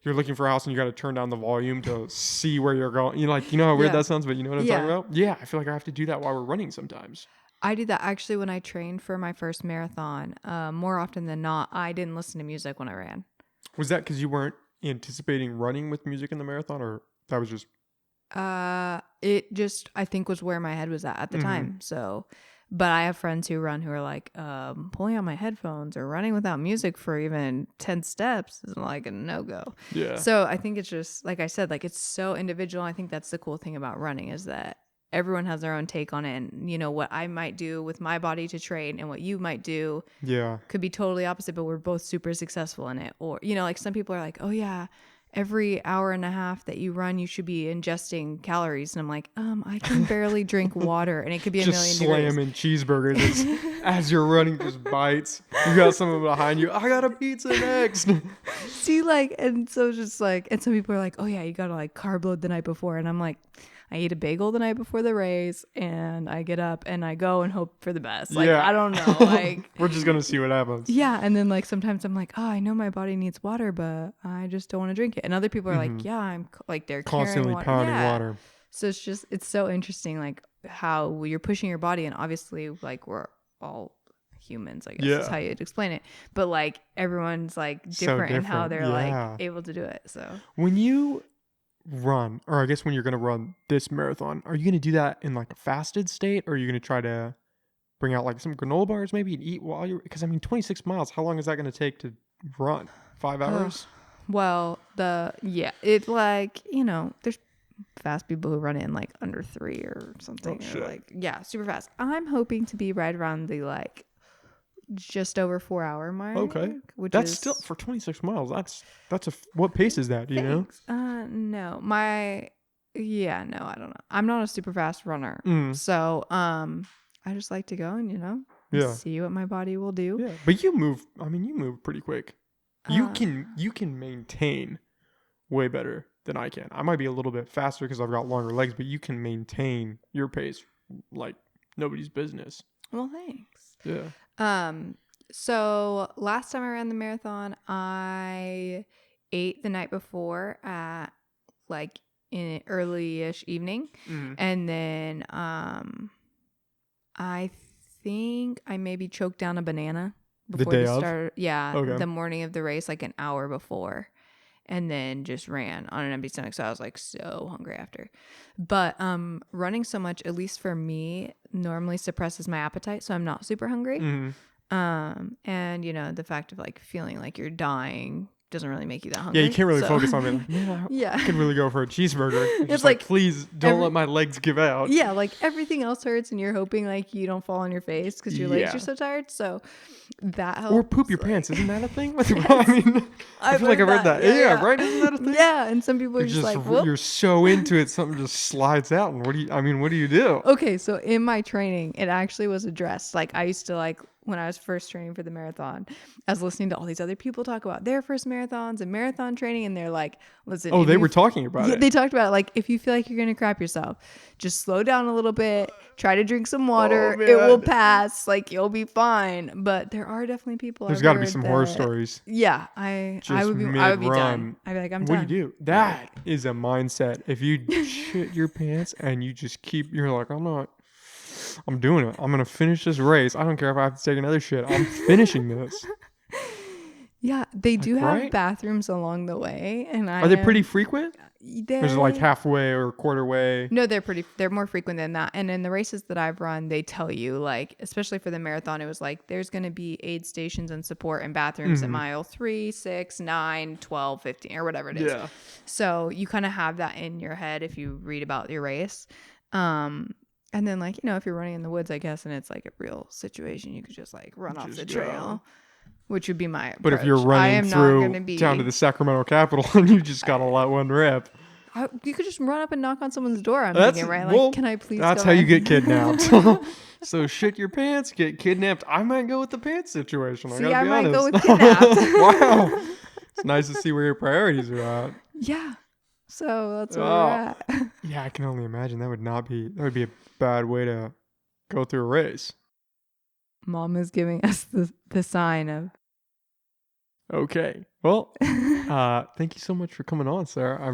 you're looking for a house and you gotta turn down the volume to see where you're going. Like, how weird that sounds, but you know what I'm talking about? Yeah, I feel like I have to do that while we're running sometimes. I do that actually when I trained for my first marathon. More often than not, I didn't listen to music when I ran. Was that because you weren't anticipating running with music in the marathon, or that was just... It just, I think, was where my head was at the time. So, but I have friends who run who are like, pulling out my headphones or running without music for even 10 steps is like a no-go. Yeah. So I think it's just, like I said, like, it's so individual. I think that's the cool thing about running, is that everyone has their own take on it. And, what I might do with my body to train and what you might do could be totally opposite, but we're both super successful in it. Or, like, some people are like, oh yeah, every hour and a half that you run, you should be ingesting calories. And I'm like, I can barely drink water, and it could be just a million slamming cheeseburgers as you're running, just bites. You got someone behind you. I got a pizza next. See, like, and so just like, and some people are like, oh yeah, you gotta like carb load the night before, and I'm like, I eat a bagel the night before the race, and I get up and I go and hope for the best. Like, I don't know. Like, we're just gonna see what happens. Yeah, and then like sometimes I'm like, oh, I know my body needs water, but I just don't want to drink it. And other people are like, yeah, I'm like they're constantly pounding water. So it's so interesting, like how you're pushing your body, and obviously like we're all humans, I guess is how you'd explain it. But like everyone's like different in how they're like able to do it. So when you run, or I guess when you're going to run this marathon, are you going to do that in like a fasted state, or are you going to try to bring out like some granola bars maybe and eat while you're, because I mean 26 miles, how long is that going to take to run? 5 hours? Well, it's like, you know, there's fast people who run in like under 3 or something. Or like, super fast. I'm hoping to be right around the like just over 4 hour mark. Okay. That's still for 26 miles. What pace is that? Do you know? No, I don't know. I'm not a super fast runner. So, I just like to go and, you know, see what my body will do. Yeah. But you move pretty quick. You can maintain way better than I can. I might be a little bit faster because I've got longer legs, but you can maintain your pace like nobody's business. Well, thanks. Yeah. So last time I ran the marathon, I ate the night before at like in early-ish evening. And then I think I maybe choked down a banana before the day start. Yeah, the morning of the race, like an hour before, and then just ran on an empty stomach. So I was like so hungry after. But running so much, at least for me, normally suppresses my appetite, so I'm not super hungry. And you know, the fact of like feeling like you're dying doesn't really make you that hungry. Yeah, you can't really focus on it. Like, I could really go for a cheeseburger. It's like please don't let my legs give out. Yeah, like everything else hurts, and you're hoping like you don't fall on your face because your legs are so tired. So that helps. Or poop your pants. Isn't that a thing? I mean, I feel like I've read that. Yeah, right. Isn't that a thing? Yeah, and some people are just like, whoop. You're so into it, something just slides out. And what do you do? Okay, so in my training, it actually was addressed. Like I used to like. When I was first training for the marathon, I was listening to all these other people talk about their first marathons and marathon training, and they're like, listen. Oh, they were talking about it. They talked about it. Like, if you feel like you're going to crap yourself, just slow down a little bit, try to drink some water. It will pass. Like, you'll be fine. But there are definitely people. There's got to be some horror stories. Yeah. I would be done. I'd be like, I'm done. What do you do? That is a mindset. If you shit your pants and you just you're like, I'm doing it. I'm going to finish this race. I don't care if I have to take another shit. I'm finishing this. Yeah, they do have bathrooms along the way. And are they pretty frequent? Or is it like halfway or quarter way? No, they're more frequent than that. And in the races that I've run, they tell you, like, especially for the marathon, it was like, there's going to be aid stations and support and bathrooms at mile 3, 6, 9, 12, 15, or whatever it is. Yeah. So you kind of have that in your head if you read about your race. And then, like, you know, if you're running in the woods, I guess, and it's like a real situation, you could just like run off the trail, which would be my approach. But if you're running down to the Sacramento Capitol and you just got to let one rip. You could just run up and knock on someone's door. I'm thinking, right? Like, can I please That's how you get kidnapped. So shit your pants, get kidnapped. I might go with the pants situation. I might go with kidnapped. Wow. It's nice to see where your priorities are at. Yeah. So that's where we're at. Yeah, I can only imagine that would be a bad way to go through a race. Mom is giving us the sign of. Okay. Well, thank you so much for coming on, Sarah. I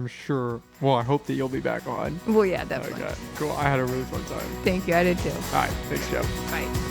hope that you'll be back on. Well, yeah, definitely. Okay, cool. I had a really fun time. Thank you. I did too. All right. Thanks, Joe. Bye.